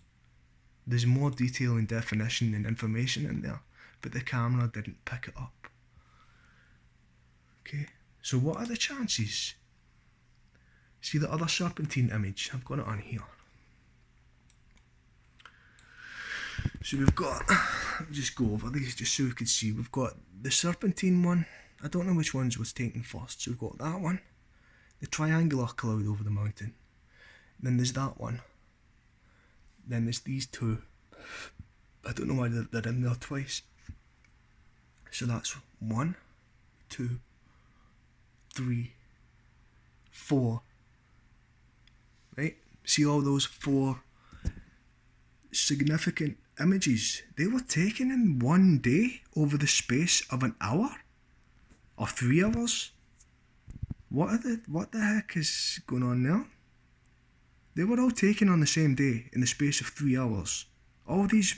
There's more detail and definition and information in there, but the camera didn't pick it up. Okay, so what are the chances? See the other serpentine image? I've got it on here. So we've got, I'll just go over these just so we can see. We've got the serpentine one. I don't know which ones was taken first. So we've got that one, the triangular cloud over the mountain. Then there's that one. Then there's these two. I don't know why they're in there twice. So that's 1, 2, 3, 4. Right? See all those 4 significant images? They were taken in one day over the space of an hour or 3 hours. What the heck is going on there? They were all taken on the same day in the space of 3 hours. All these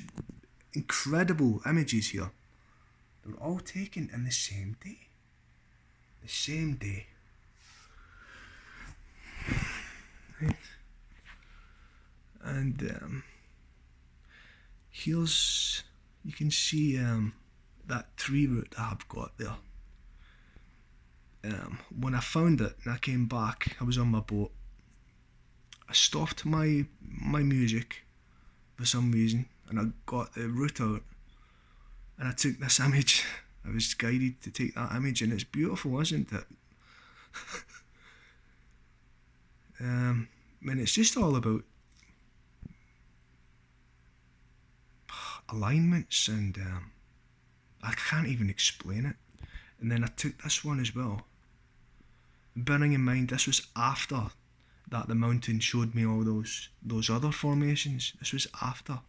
incredible images here, they were all taken in the same day. The same day. Right. And here's, you can see that tree root I've got there. When I found it and I came back, I was on my boat. I stopped my music for some reason, and I got the root out, and I took this image. I was guided to take that image, and it's beautiful, isn't it? It's just all about alignments, and I can't even explain it. And then I took this one as well, bearing in mind this was after that the mountain showed me all those other formations. This was after.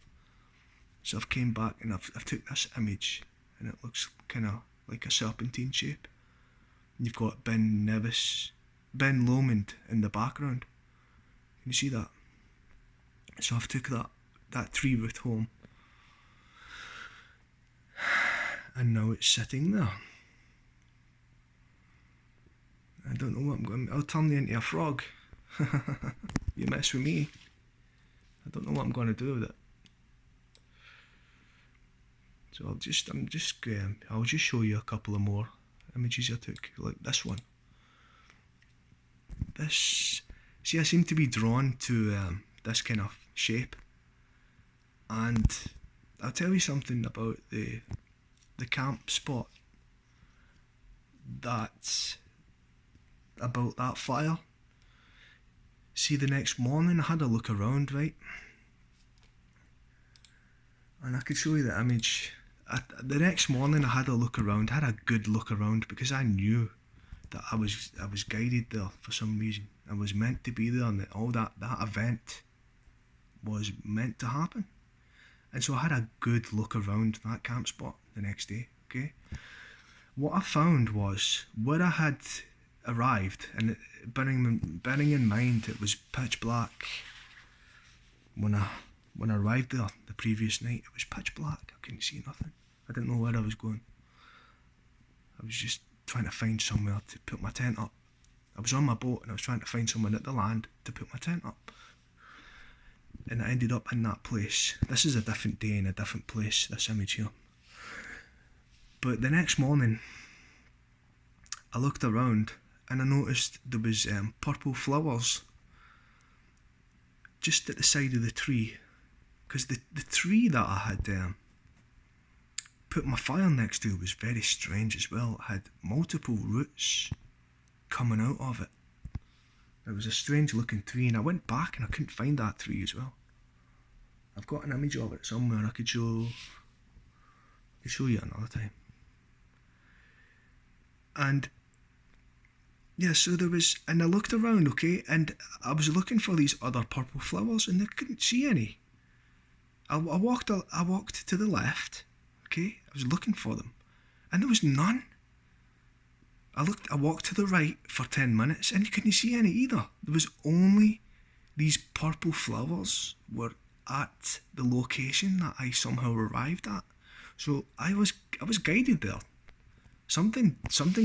So I've came back and I've took this image, and it looks kind of like a serpentine shape. And you've got Ben Lomond in the background. Can you see that? So I've took that tree root home, and now it's sitting there. I don't know what I'm going. I'll turn you into a frog. You mess with me, I don't know what I'm going to do with it. So I'll just show you a couple of more images I took, like this one. See, I seem to be drawn to this kind of shape, and I'll tell you something about the camp spot. That's about that fire. See, the next morning I had a look around, right? And I could show you the image. The next morning I had a look around, had a good look around, because I knew that I was guided there for some reason. I was meant to be there, and all that event was meant to happen. And so I had a good look around that camp spot the next day, okay? What I found was, where I had arrived, and bearing in mind it was pitch black when I arrived there the previous night. It was pitch black. I couldn't see nothing. I didn't know where I was going. I was just trying to find somewhere to put my tent up. I was on my boat and I was trying to find somewhere at the land to put my tent up, and I ended up in that place. This is a different day in a different place, this image here. But the next morning I looked around and I noticed there was purple flowers just at the side of the tree, because the tree that I had put my fire next to was very strange as well. It had multiple roots coming out of it. It was a strange looking tree, and I went back and I couldn't find that tree as well. I've got an image of it somewhere I could show you another time. And yeah, so there was, and I looked around, okay, and I was looking for these other purple flowers and I couldn't see any. I walked to the left, okay, I was looking for them, and there was none. I walked to the right for 10 minutes and you couldn't see any either. There was only these purple flowers were at the location that I somehow arrived at. So I was guided there. Something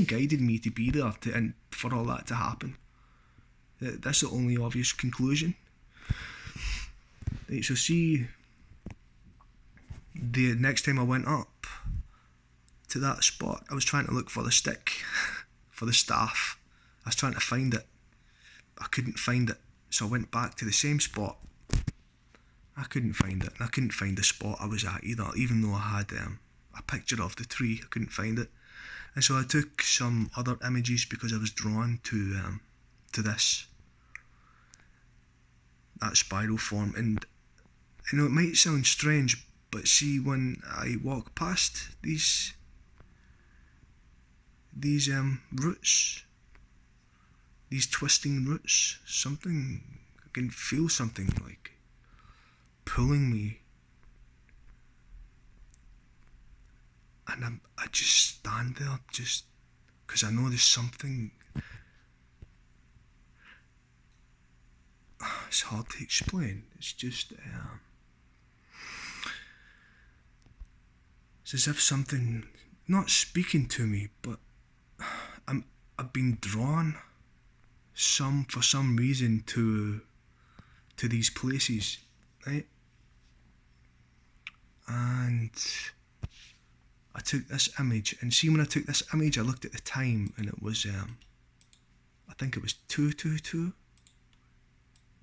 guided me to be there and for all that to happen. That's the only obvious conclusion. Right, so see, the next time I went up to that spot, I was trying to look for the stick, for the staff. I was trying to find it. I couldn't find it. So I went back to the same spot. I couldn't find it. And I couldn't find the spot I was at either, even though I had a picture of the tree. I couldn't find it. And so I took some other images because I was drawn to that spiral form. And I know it might sound strange, but see, when I walk past these roots, these twisting roots, I can feel something like pulling me, and I just stand there just because I know there's something. It's hard to explain. It's just it's as if something not speaking to me, but I've been drawn for some reason to these places, right? And I took this image, and see, when I took this image, I looked at the time, and it was I think it was 2:22.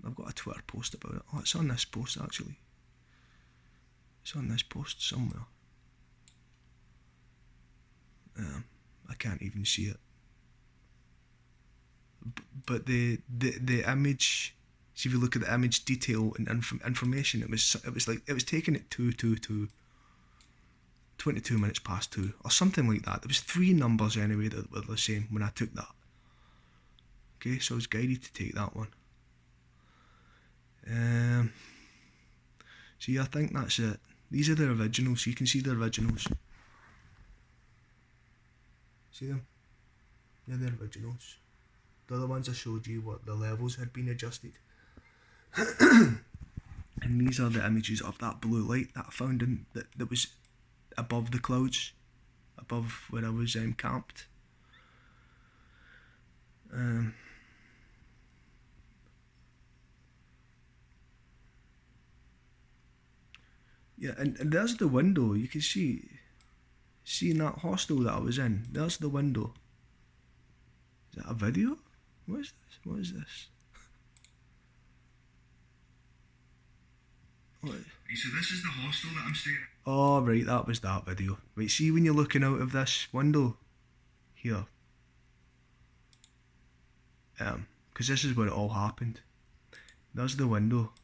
I've got a Twitter post about it. Oh, it's on this post actually. It's on this post somewhere. I can't even see it. But the image. See, if you look at the image detail and information, it was taken at 2:22, 22 minutes past 2, or something like that. There was 3 numbers anyway that were the same when I took that. Okay, so I was guided to take that one. See, I think that's it. These are the originals. You can see the originals. See them? They're the originals. The other ones I showed you what the levels had been adjusted. And these are the images of that blue light that I found that was above the clouds, above where I was camped. Yeah, and there's the window. You can see in that hostel that I was in. There's the window. Is that a video? What is this? What is this? What? So this is the hostel that I'm staying at. Oh, right, that was that video. Right, see when you're looking out of this window here, because this is where it all happened. There's the window.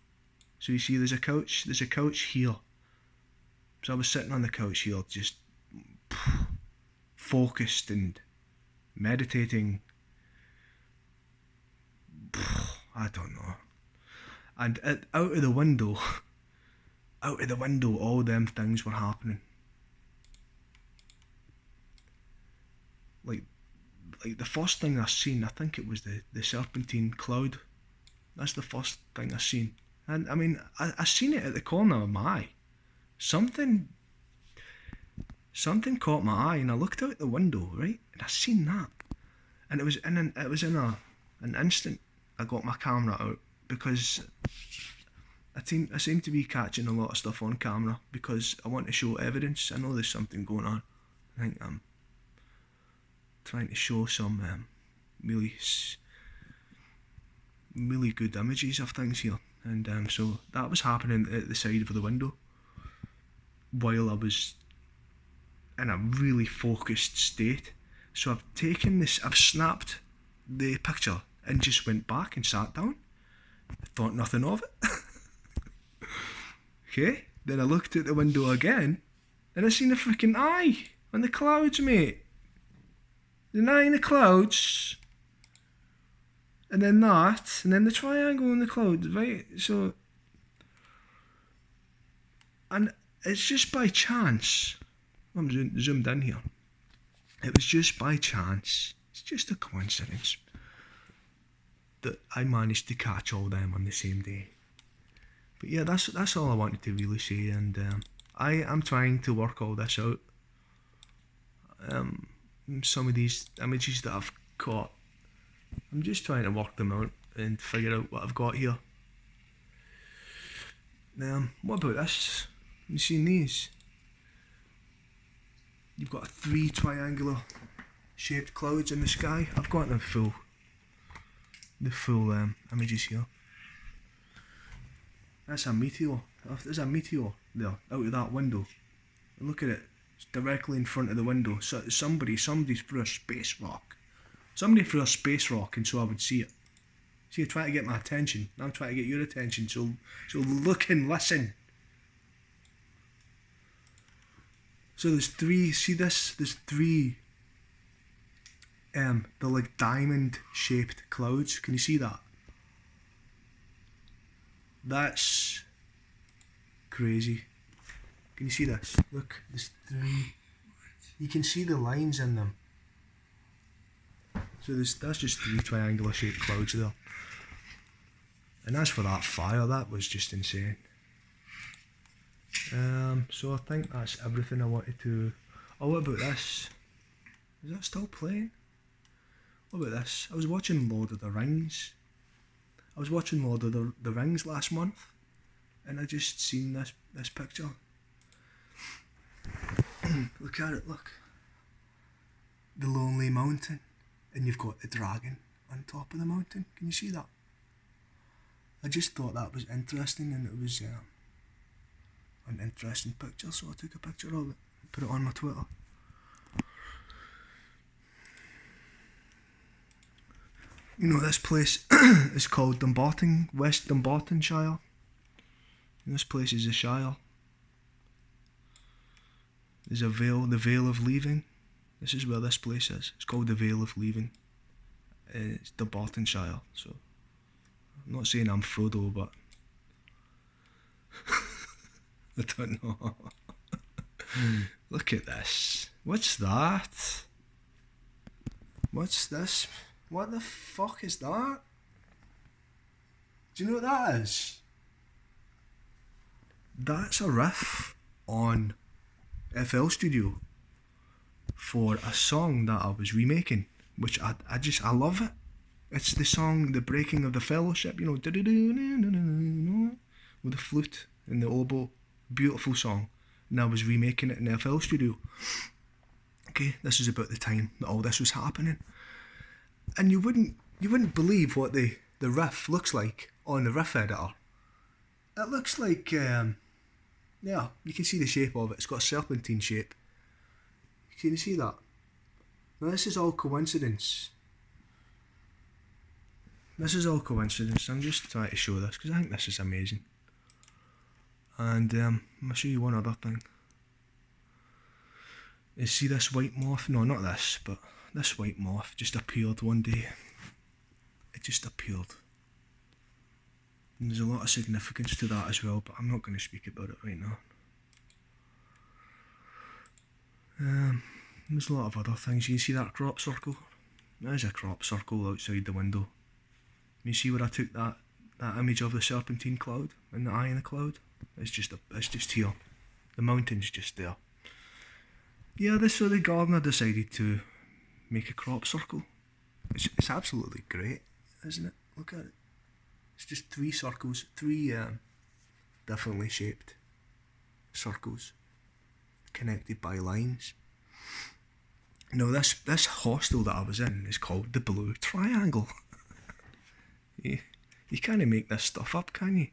So you see, there's a couch here. So I was sitting on the couch here, just focused and meditating. I don't know. And out of the window, all them things were happening. Like the first thing I seen, I think it was the serpentine cloud. That's the first thing I seen. And I mean, I seen it at the corner of my eye. Something caught my eye, and I looked out the window, right, and I seen that, and it was in an instant. I got my camera out because I seem to be catching a lot of stuff on camera because I want to show evidence. I know there's something going on. I think trying to show some really really good images of things here, and so that was happening at the side of the window while I was in a really focused state. So I've taken this, I've snapped the picture and just went back and sat down, thought nothing of it. Okay, then I looked at the window again and I seen a freaking eye on the clouds, mate. An eye in the clouds, and then that, and then the triangle in the clouds, right? So, and it's just by chance, I'm zoomed in here, it was just by chance, it's just a coincidence that I managed to catch all them on the same day. But yeah, that's all I wanted to really say, and I am trying to work all this out. Some of these images that I've caught, I'm just trying to work them out and figure out what I've got here. What about this? You seen these? You've got 3 triangular shaped clouds in the sky. I've got them the full images here. That's a meteor. There's a meteor there out of that window. Look at it. It's directly in front of the window. So somebody threw a space rock. Somebody threw a space rock, and so I would see it. See, you're trying to get my attention. I'm trying to get your attention. So look and listen. So there's 3. See this? There's 3. They're like diamond-shaped clouds. Can you see that? That's crazy. Can you see this? Look, there's 3. You can see the lines in them. So that's just 3 triangular shaped clouds there. And as for that fire, that was just insane. So I think that's everything I wanted to... Oh, what about this? Is that still playing? What about this? I was watching Lord of the Rings. I was watching Lord of the Rings last month, and I just seen this picture. Look at it, look. The Lonely Mountain, and you've got the dragon on top of the mountain. Can you see that? I just thought that was interesting, and it was an interesting picture, so I took a picture of it and put it on my Twitter. You know, this place is called Dumbarton, West Dumbartonshire. And this place is a shire. There's a vale, the Vale of Leaving. This is where this place is. It's called the Vale of Leaving. It's Dumbartonshire, so I'm not saying I'm Frodo, but I don't know. Look at this. What's that? What's this? What the fuck is that? Do you know what that is? That's a riff on FL Studio for a song that I was remaking, which I love it. It's the song The Breaking of the Fellowship, you know, with the flute and the oboe. Beautiful song. And I was remaking it in FL Studio. Okay, this is about the time that all this was happening. And you wouldn't believe what the riff looks like on the riff editor. It looks like, yeah, you can see the shape of it. It's got a serpentine shape. Can you see that? Now this is all coincidence. This is all coincidence. I'm just trying to show this because I think this is amazing. And I'll show you one other thing. You see this white moth? No, not this, but this white moth just appeared one day. It just appeared. And there's a lot of significance to that as well, but I'm not going to speak about it right now. There's a lot of other things. You see that crop circle? There's a crop circle outside the window. You see where I took that image of the serpentine cloud and the eye in the cloud? It's just here. The mountain's just there. Yeah, so the gardener decided to make a crop circle. It's absolutely great, isn't it? Look at it. It's just 3 circles, 3 differently shaped circles connected by lines. No, this hostel that I was in is called the Blue Triangle. You can't make this stuff up, can you?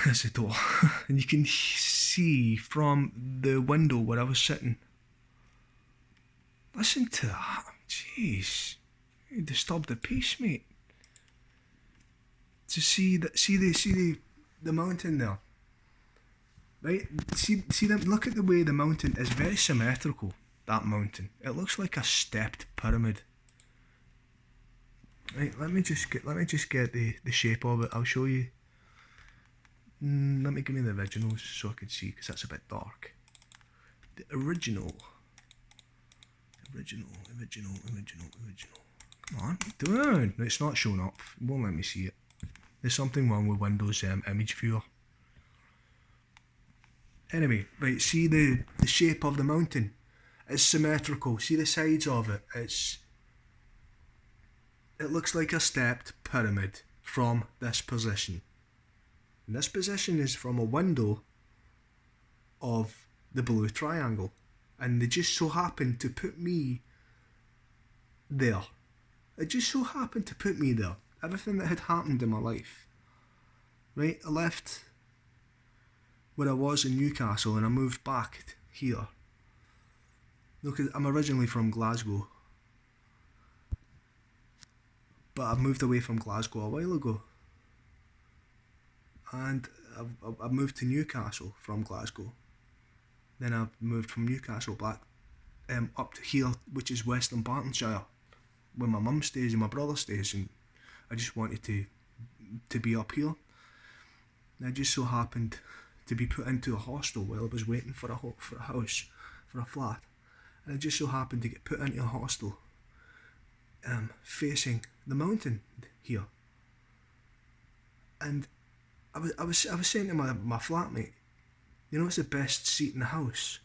There's the door, and you can see from the window where I was sitting. Listen to that, jeez, you disturbed the peace, mate. To see the mountain there, right? See them. Look at the way the mountain is very symmetrical. That mountain, it looks like a stepped pyramid. Right, let me just get the shape of it. I'll show you. Let me give me the originals so I can see, because that's a bit dark. The original. Come on, what are you doing? No, it's not showing up. It won't let me see it. There's something wrong with Windows image viewer. Anyway, right, see the shape of the mountain. It's symmetrical. See the sides of it. It looks like a stepped pyramid from this position. And this position is from a window of the Blue Triangle. And they just so happened to put me there. It just so happened to put me there. Everything that had happened in my life. Right, I left where I was in Newcastle and I moved back here. Look, I'm originally from Glasgow. But I moved away from Glasgow a while ago. And I moved to Newcastle from Glasgow. Then I moved from Newcastle back up to here, which is Western Bartonshire, where my mum stays and my brother stays, and I just wanted to be up here. And I just so happened to be put into a hostel while I was waiting for a house, for a flat. And I just so happened to get put into a hostel facing the mountain here. And I was saying to my flatmate, you know, it's the best seat in the house.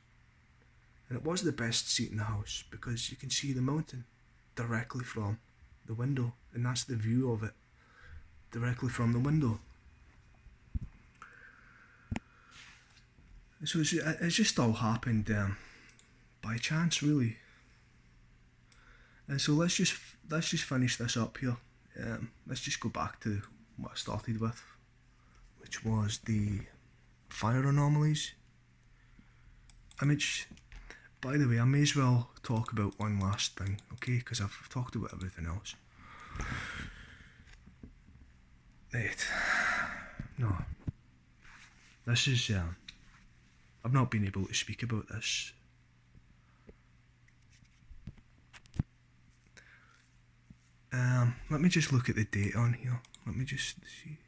And it was the best seat in the house because you can see the mountain directly from the window, and that's the view of it directly from the window. So it's just all happened by chance, really. And so let's just finish this up here. Let's just go back to what I started with, which was the fire anomalies image. By the way, I may as well talk about one last thing, okay? Because I've talked about everything else. Right. No. This is, I've not been able to speak about this. Let me just look at the date on here. Let me just see.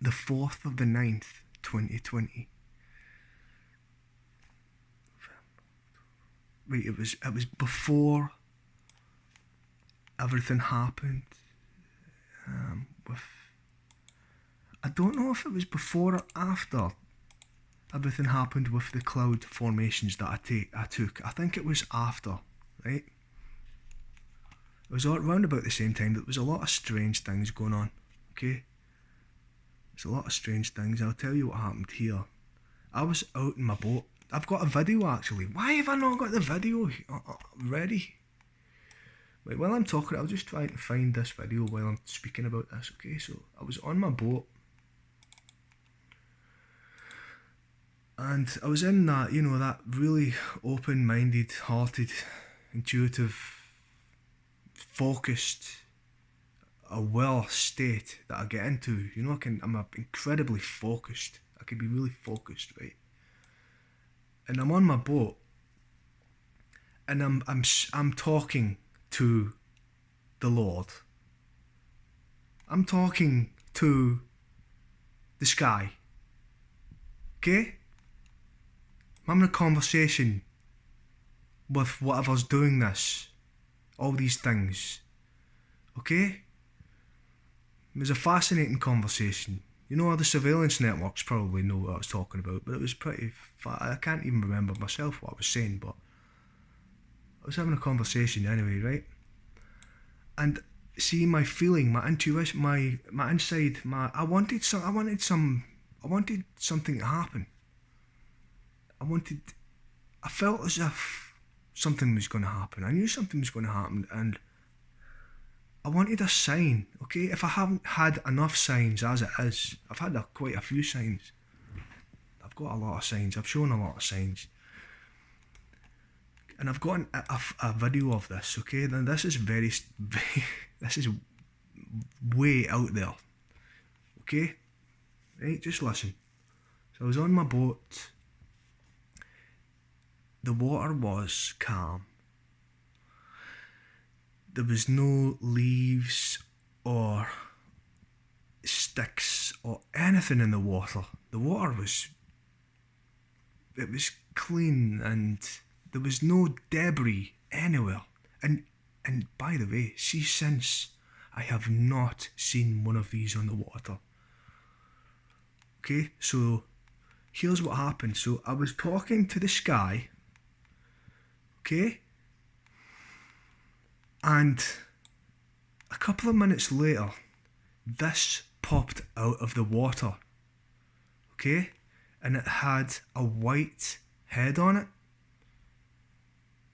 The 4th of the 9th, 2020. Wait, it was before everything happened. I don't know if it was before or after everything happened with the cloud formations that I took. I think it was after, right? It was around about the same time. There was a lot of strange things going on, okay? There's a lot of strange things. I'll tell you what happened here. I was out in my boat. I've got a video actually. Why have I not got the video ready? Wait, while I'm talking, I'll just try and find this video while I'm speaking about this, okay? So, I was on my boat. And I was in that, you know, that really open-minded, hearted, intuitive, focused, aware state that I get into. You know, I'm incredibly focused. I can be really focused, right? And I'm on my boat, and I'm talking to the Lord. I'm talking to the sky. Okay? I'm having a conversation with whatever's doing this. All these things. Okay? It was a fascinating conversation. You know, the surveillance networks probably know what I was talking about, but it was pretty... I can't even remember myself what I was saying, but... I was having a conversation anyway, right? And see, my feeling, my intuition, my inside, I wanted some I wanted something to happen. I felt as if something was going to happen. I knew something was going to happen, and I wanted a sign, okay? If I haven't had enough signs as it is, I've had quite a few signs. I've got a lot of signs. I've shown a lot of signs. And I've got a video of this, okay? Then this is very this is way out there, okay? Right, just listen. So I was on my boat. The water was calm. There was no leaves or sticks or anything in the water. The water was clean, and there was no debris anywhere. And by the way, see, since I have not seen one of these on the water. Okay, so here's what happened. So I was talking to the sky, okay, and a couple of minutes later, this popped out of the water, okay, and it had a white head on it.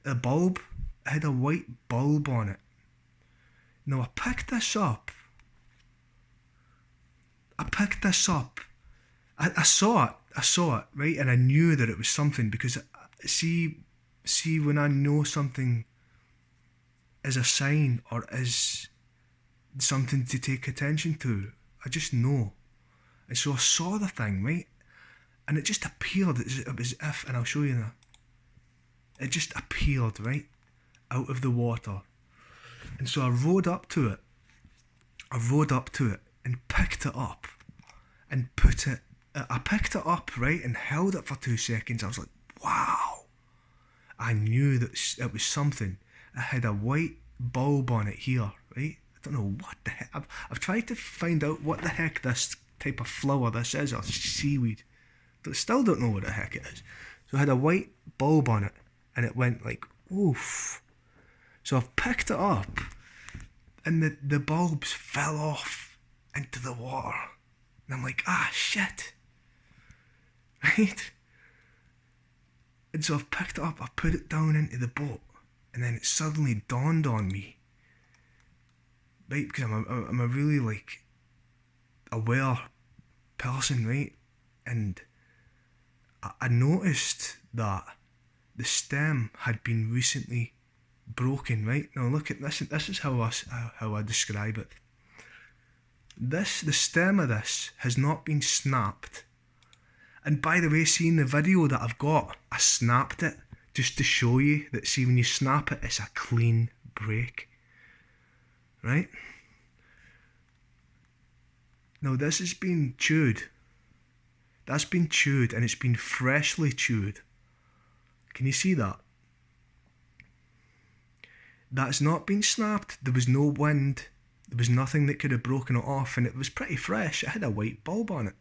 A bulb. It had a white bulb on it. Now I picked this up. I saw it, right, and I knew that it was something, because see when I know something is a sign or is something to take attention to, I just know. And so I saw the thing, right, and it just appeared. It was if, and I'll show you now. It just appeared, right, out of the water. And so I rode up to it and picked it up and put it. I picked it up, right, and held it for 2 seconds. I was like, wow. I knew that it was something. It had a white bulb on it here, right? I don't know what the heck. I've tried to find out what the heck this type of flower this is, or seaweed. Still don't know what the heck it is. So it had a white bulb on it, and it went like, oof. So I've picked it up, and the bulbs fell off into the water. And I'm like, shit. Right? And so I've picked it up, I've put it down into the boat, and then it suddenly dawned on me, right, because I'm a really, like, aware person, right, and I noticed that the stem had been recently broken, right. Now look at this. This is how I describe it. The stem of this has not been snapped. And by the way, see in the video that I've got, I snapped it just to show you that, see, when you snap it, it's a clean break, right. Now this has been chewed. That's been chewed, and it's been freshly chewed. Can you see that? That's not been snapped. There was no wind. There was nothing that could have broken it off, and it was pretty fresh. It had a white bulb on it.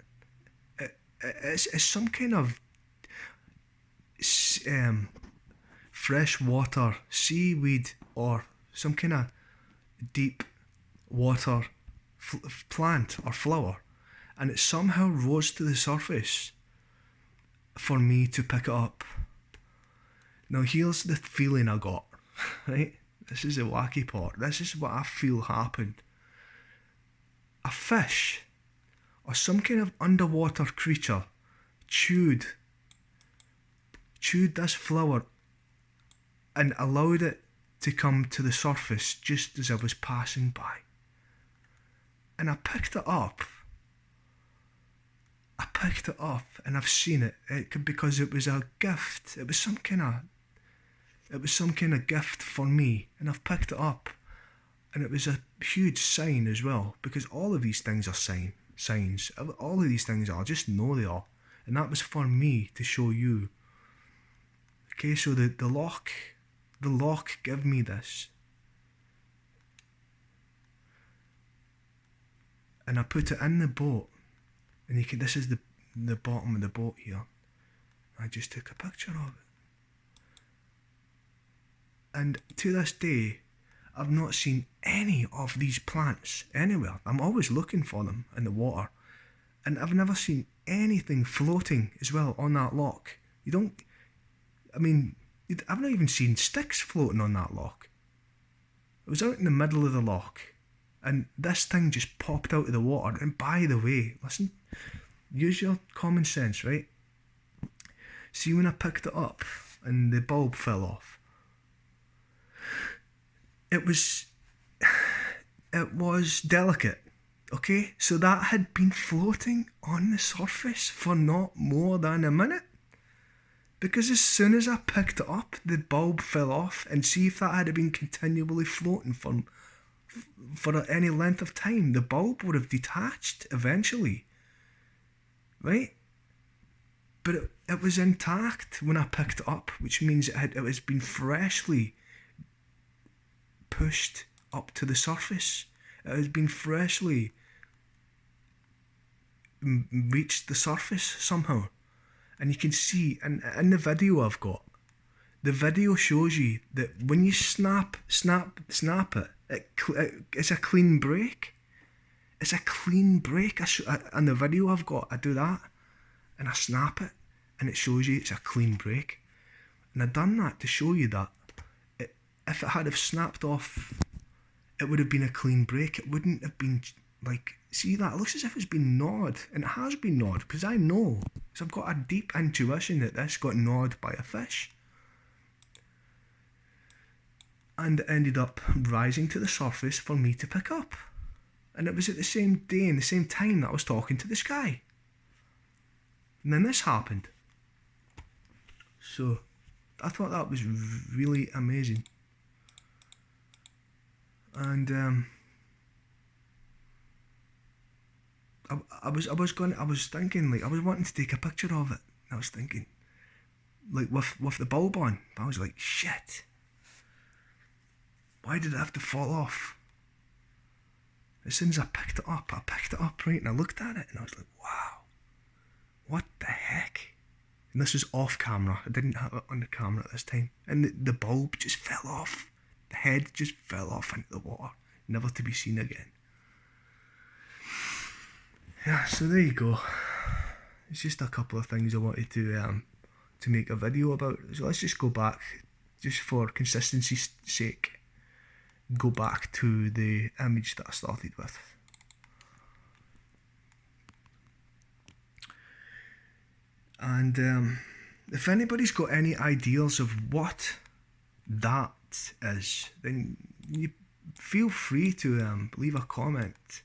It's some kind of freshwater seaweed, or some kind of deep water plant or flower, and it somehow rose to the surface for me to pick it up. Now here's the feeling I got, right? This is the wacky part. This is what I feel happened. A fish or some kind of underwater creature chewed this flower and allowed it to come to the surface just as I was passing by. And I picked it up. And I've seen it because it was a gift. It was some kind of gift for me, and I've picked it up. And it was a huge sign as well, because all of these things are signs. All of these things are, I just know they are. And that was for me to show you. Okay, so the lock gave me this. And I put it in the boat. And this is the bottom of the boat here. I just took a picture of it. And to this day, I've not seen any of these plants anywhere. I'm always looking for them in the water. And I've never seen anything floating as well on that lock. You don't, I mean, I've not even seen sticks floating on that lock. It was out in the middle of the lock, and this thing just popped out of the water. And by the way, listen, use your common sense, right? See, when I picked it up and the bulb fell off, it was delicate, okay? So that had been floating on the surface for not more than a minute. Because as soon as I picked it up, the bulb fell off, and see if that had been continually floating for any length of time, the bulb would have detached eventually, right? But it was intact when I picked it up, which means it has been freshly pushed up to the surface. It has been freshly reached the surface somehow. And you can see, and in the video I've got, the video shows you that when you snap it, it's a clean break. It's a clean break. In the video I've got, I do that, and I snap it, and it shows you it's a clean break. And I've done that to show you that if it had have snapped off, it would have been a clean break. It wouldn't have been like, see that? It looks as if it's been gnawed, and it has been gnawed, because I know. So I've got a deep intuition that this got gnawed by a fish. And it ended up rising to the surface for me to pick up. And it was at the same day and the same time that I was talking to this guy. And then this happened. So I thought that was really amazing. And I was thinking, like, I was wanting to take a picture of it. I was thinking, like, with the bulb on. But I was like, shit. Why did it have to fall off? As soon as I picked it up right, and I looked at it, and I was like, wow, what the heck? And this was off camera. I didn't have it on the camera at this time. And the bulb just fell off. The head just fell off into the water, never to be seen again. Yeah, so there you go. It's just a couple of things I wanted to make a video about. So let's just go back, just for consistency's sake, go back to the image that I started with. And if anybody's got any ideas of what that is, then you feel free to leave a comment.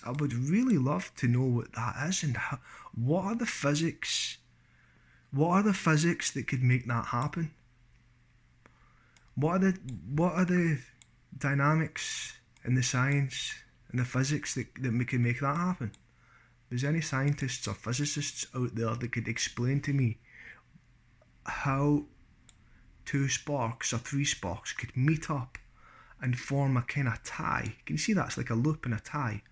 I would really love to know what that is, and what are the physics that could make that happen? What are the dynamics and the science and the physics that can make that happen? If there's any scientists or physicists out there that could explain to me how 2 sparks or 3 sparks could meet up and form a kind of tie. Can you see that's like a loop and a tie?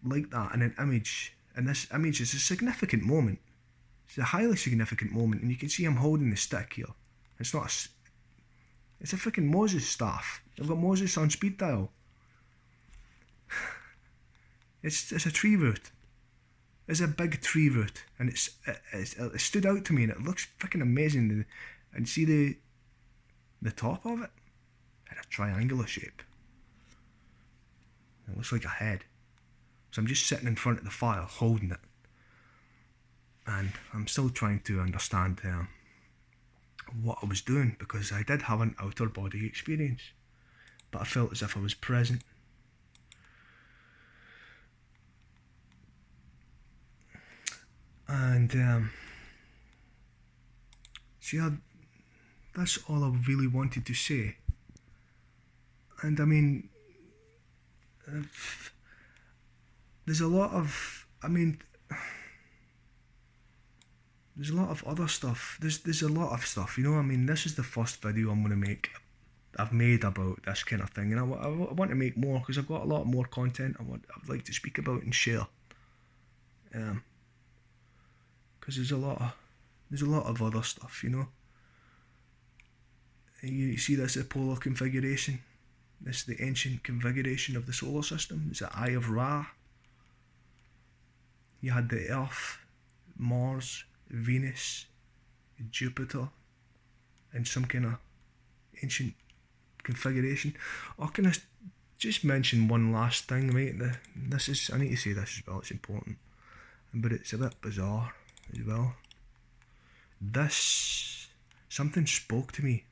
Like that in an image, and this image is a significant moment. It's a highly significant moment, and you can see I'm holding the stick here. It's not it's a freaking Moses staff. I've got Moses on speed dial. It's a tree root. It's a big tree root, and it stood out to me, and it looks freaking amazing. And see the top of it, in a triangular shape. It looks like a head. So I'm just sitting in front of the fire holding it, and I'm still trying to understand what I was doing, because I did have an outer body experience, but I felt as if I was present. And see, that's all I really wanted to say. And I mean, there's a lot of, there's a lot of other stuff. There's a lot of stuff, you know. I mean, this is the first video I've made about this kind of thing, and I want to make more, because I've got a lot more content I'd like to speak about and share. Because there's a lot of other stuff, you know. You see, this is a polar configuration. This is the ancient configuration of the solar system. It's the Eye of Ra. You had the Earth, Mars, Venus, Jupiter, in some kind of ancient configuration. Or can I just mention one last thing, right? I need to say this as well, it's important. But it's a bit bizarre as well. Something spoke to me,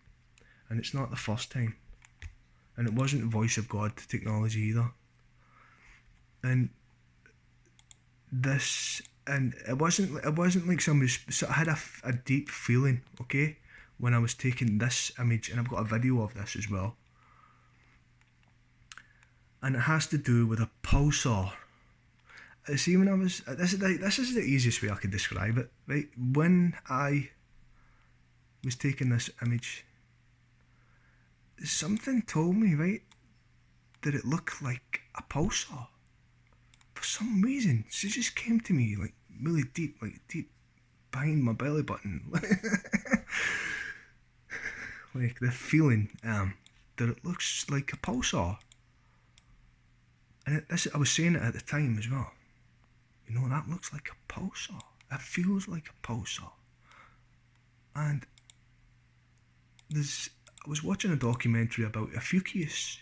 and it's not the first time. And it wasn't the voice of God technology either. And it wasn't like somebody. So I had a deep feeling, okay, when I was taking this image, and I've got a video of this as well. And it has to do with a pulsar. See, when I was this is the easiest way I could describe it, right? When I was taking this image, something told me, right, that it looked like a pulsar. For some reason, it just came to me like really deep behind my belly button. Like the feeling that it looks like a pulsar. And I was saying it at the time as well. You know, that looks like a pulsar. It feels like a pulsar. And I was watching a documentary about a Fucus.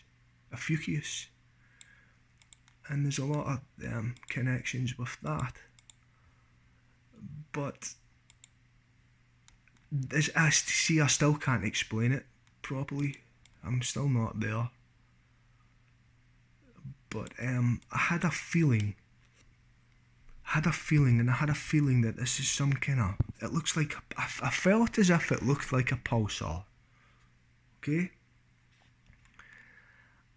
And there's a lot of connections with that. But I still can't explain it properly. I'm still not there. But I had a feeling, that this is some kind of, it looks like, I felt as if it looked like a pulsar. Okay?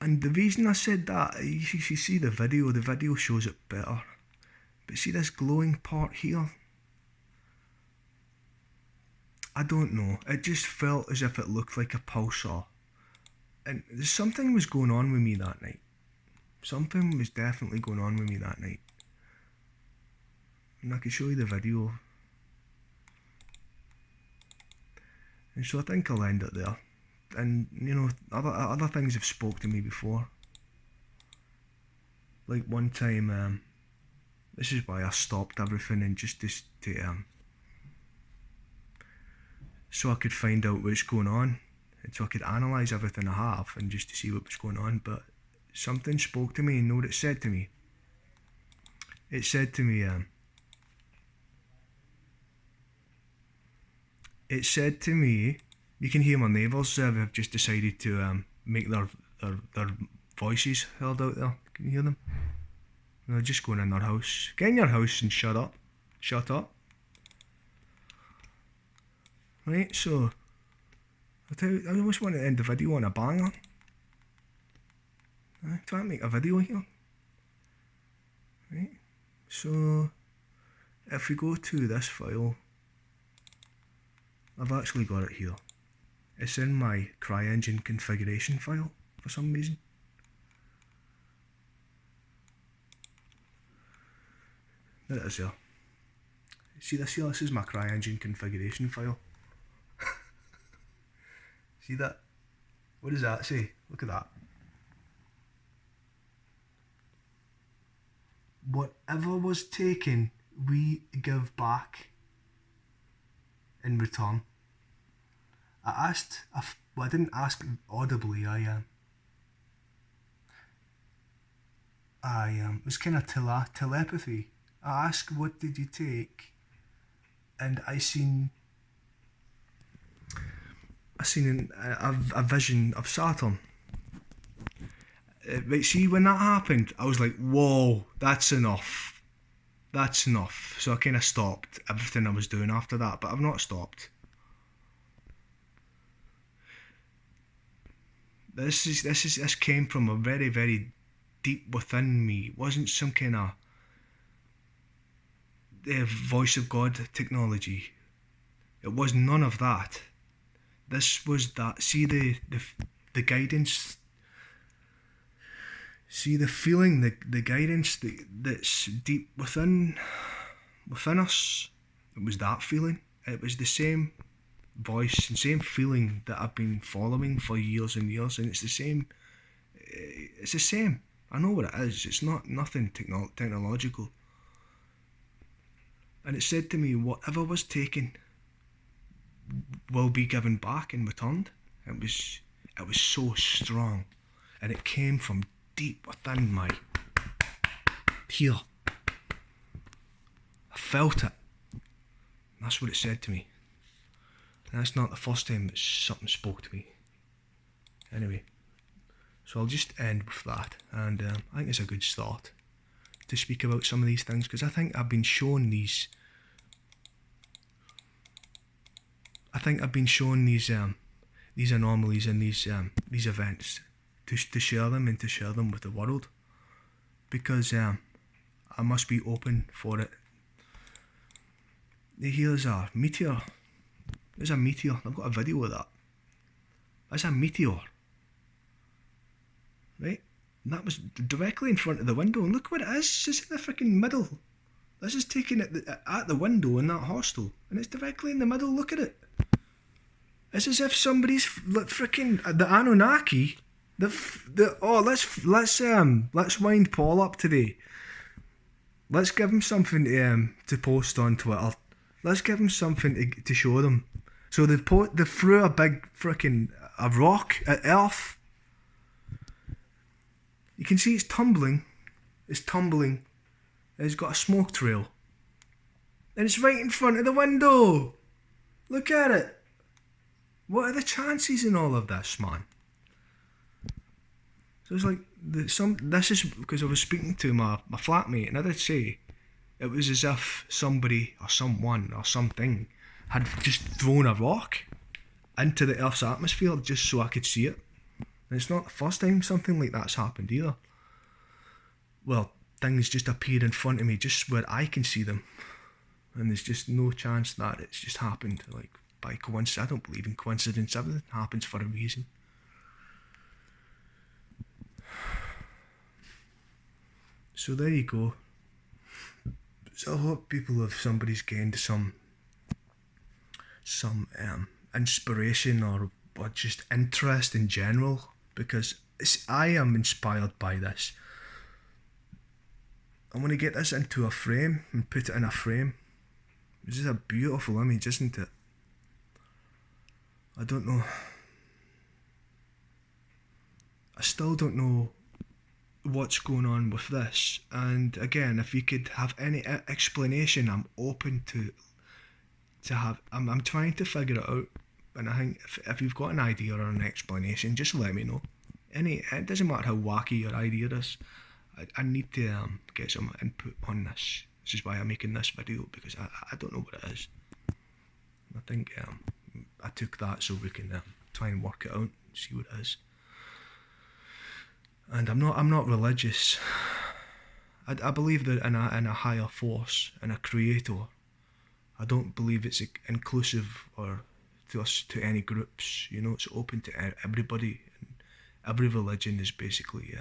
And the reason I said that, you see the video shows it better. But see this glowing part here? I don't know, it just felt as if it looked like a pulsar. And something was going on with me that night. Something was definitely going on with me that night. And I can show you the video. And so I think I'll end it there. And you know, other things have spoke to me before. Like one time, this is why I stopped everything, and just to so I could find out what's going on, and so I could analyse everything I have, and just to see what was going on. But something spoke to me, and know what it said to me. It said to me, you can hear my neighbours have just decided to make their voices heard out there. Can you hear them? They're just going in their house. Get in your house and shut up. Shut up. Right, so I always want to end the video on a banger. Right, try to make a video here. Right, so if we go to this file, I've actually got it here. It's in my CryEngine configuration file for some reason. There it is here. See this here? This is my CryEngine configuration file. See that? What does that say? Look at that. Whatever was taken, we give back in return. I didn't ask audibly. It was kind of telepathy. I asked, what did you take? And I seen a vision of Saturn. Right, see, when that happened, I was like, whoa, that's enough. That's enough. So I kind of stopped everything I was doing after that, but I've not stopped. This came from a very, very deep within me. It wasn't some kind of voice of God technology. It was none of that. This was that. See the guidance. See the feeling, the guidance that's deep within us. It was that feeling. It was the same voice and same feeling that I've been following for years and years, and it's the same. It's the same. I know what it is. It's not nothing technological. and it said to me, whatever was taken will be given back and returned. It was so strong, and it came from deep within my here. I felt it. That's what it said to me. And that's not the first time that something spoke to me. Anyway, so I'll just end with that, and I think it's a good start to speak about some of these things, because I think I've been shown these. These anomalies and these events to share them and to share them with the world, because I must be open for it. Here's a meteor. There's a meteor. I've got a video of that. That's a meteor. Right? And that was directly in front of the window. And look what it is. It's in the freaking middle. This is taken at the window in that hostel. And it's directly in the middle. Look at it. It's as if somebody's freaking the Anunnaki. Let's wind Paul up today. Let's give him something to post on Twitter. Let's give him something to show them. So they threw a big freaking a rock at Earth. You can see it's tumbling. It's tumbling. It's got a smoke trail. And it's right in front of the window. Look at it. What are the chances in all of this, man? So it's like this is because I was speaking to my flatmate, and I did say it was as if somebody or someone or something had just thrown a rock into the Earth's atmosphere just so I could see it. And it's not the first time something like that's happened either. Well, things just appear in front of me just where I can see them, and there's just no chance that it's just happened like by coincidence. I don't believe in coincidence. Everything happens for a reason. So there you go. So I hope people, if somebody's gained some inspiration or just interest in general, because I am inspired by this. I want to get this into a frame and put it in a frame. This is a beautiful image, isn't it? I don't know. I still don't know what's going on with this. And again, if you could have any explanation, I'm open to have. I'm trying to figure it out. And I think if you've got an idea or an explanation, just let me know. It doesn't matter how wacky your idea is. I need to get some input on this. This is why I'm making this video, because I don't know what it is. I think I took that so we can try and work it out, see what it is. And I'm not religious. I believe that in a higher force, in a creator. I don't believe it's inclusive or to any groups. You know, it's open to everybody. And every religion is basically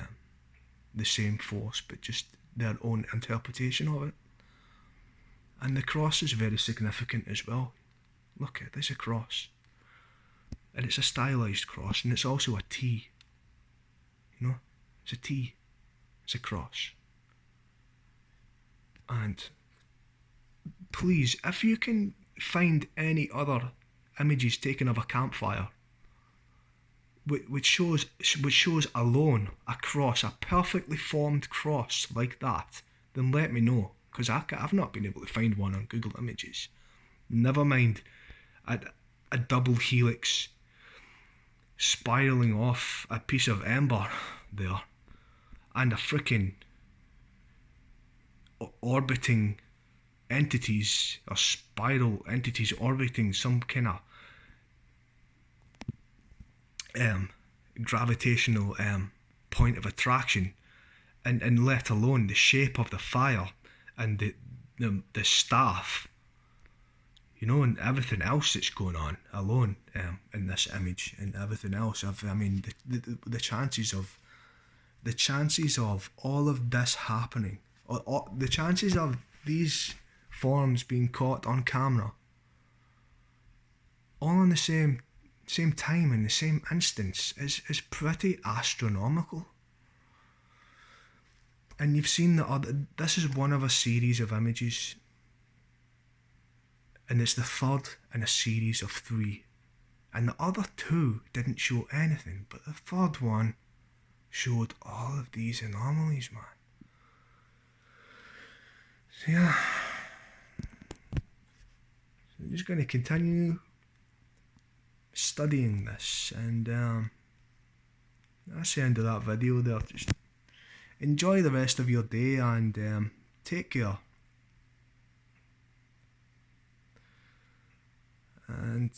the same force, but just their own interpretation of it. And the cross is very significant as well. Look, there's a cross. And it's a stylized cross, and it's also a T. You know? It's a T. It's a cross. And please, if you can find any other images taken of a campfire which shows alone a cross, a perfectly formed cross like that, then let me know, because I've not been able to find one on Google Images. Never mind a double helix spiralling off a piece of ember there, and a freaking orbiting entities or spiral entities orbiting some kind of gravitational point of attraction, and let alone the shape of the fire and the staff, you know, and everything else that's going on alone in this image and everything else. I mean, the chances of all of this happening, or the chances of these forms being caught on camera all in the same time in the same instance is pretty astronomical. And you've seen this is one of a series of images and it's the third in a series of 3. And the other 2 didn't show anything, but the third one showed all of these anomalies, man. So yeah, so I'm just going to continue studying this, and that's the end of that video there. Just enjoy the rest of your day, and take care. And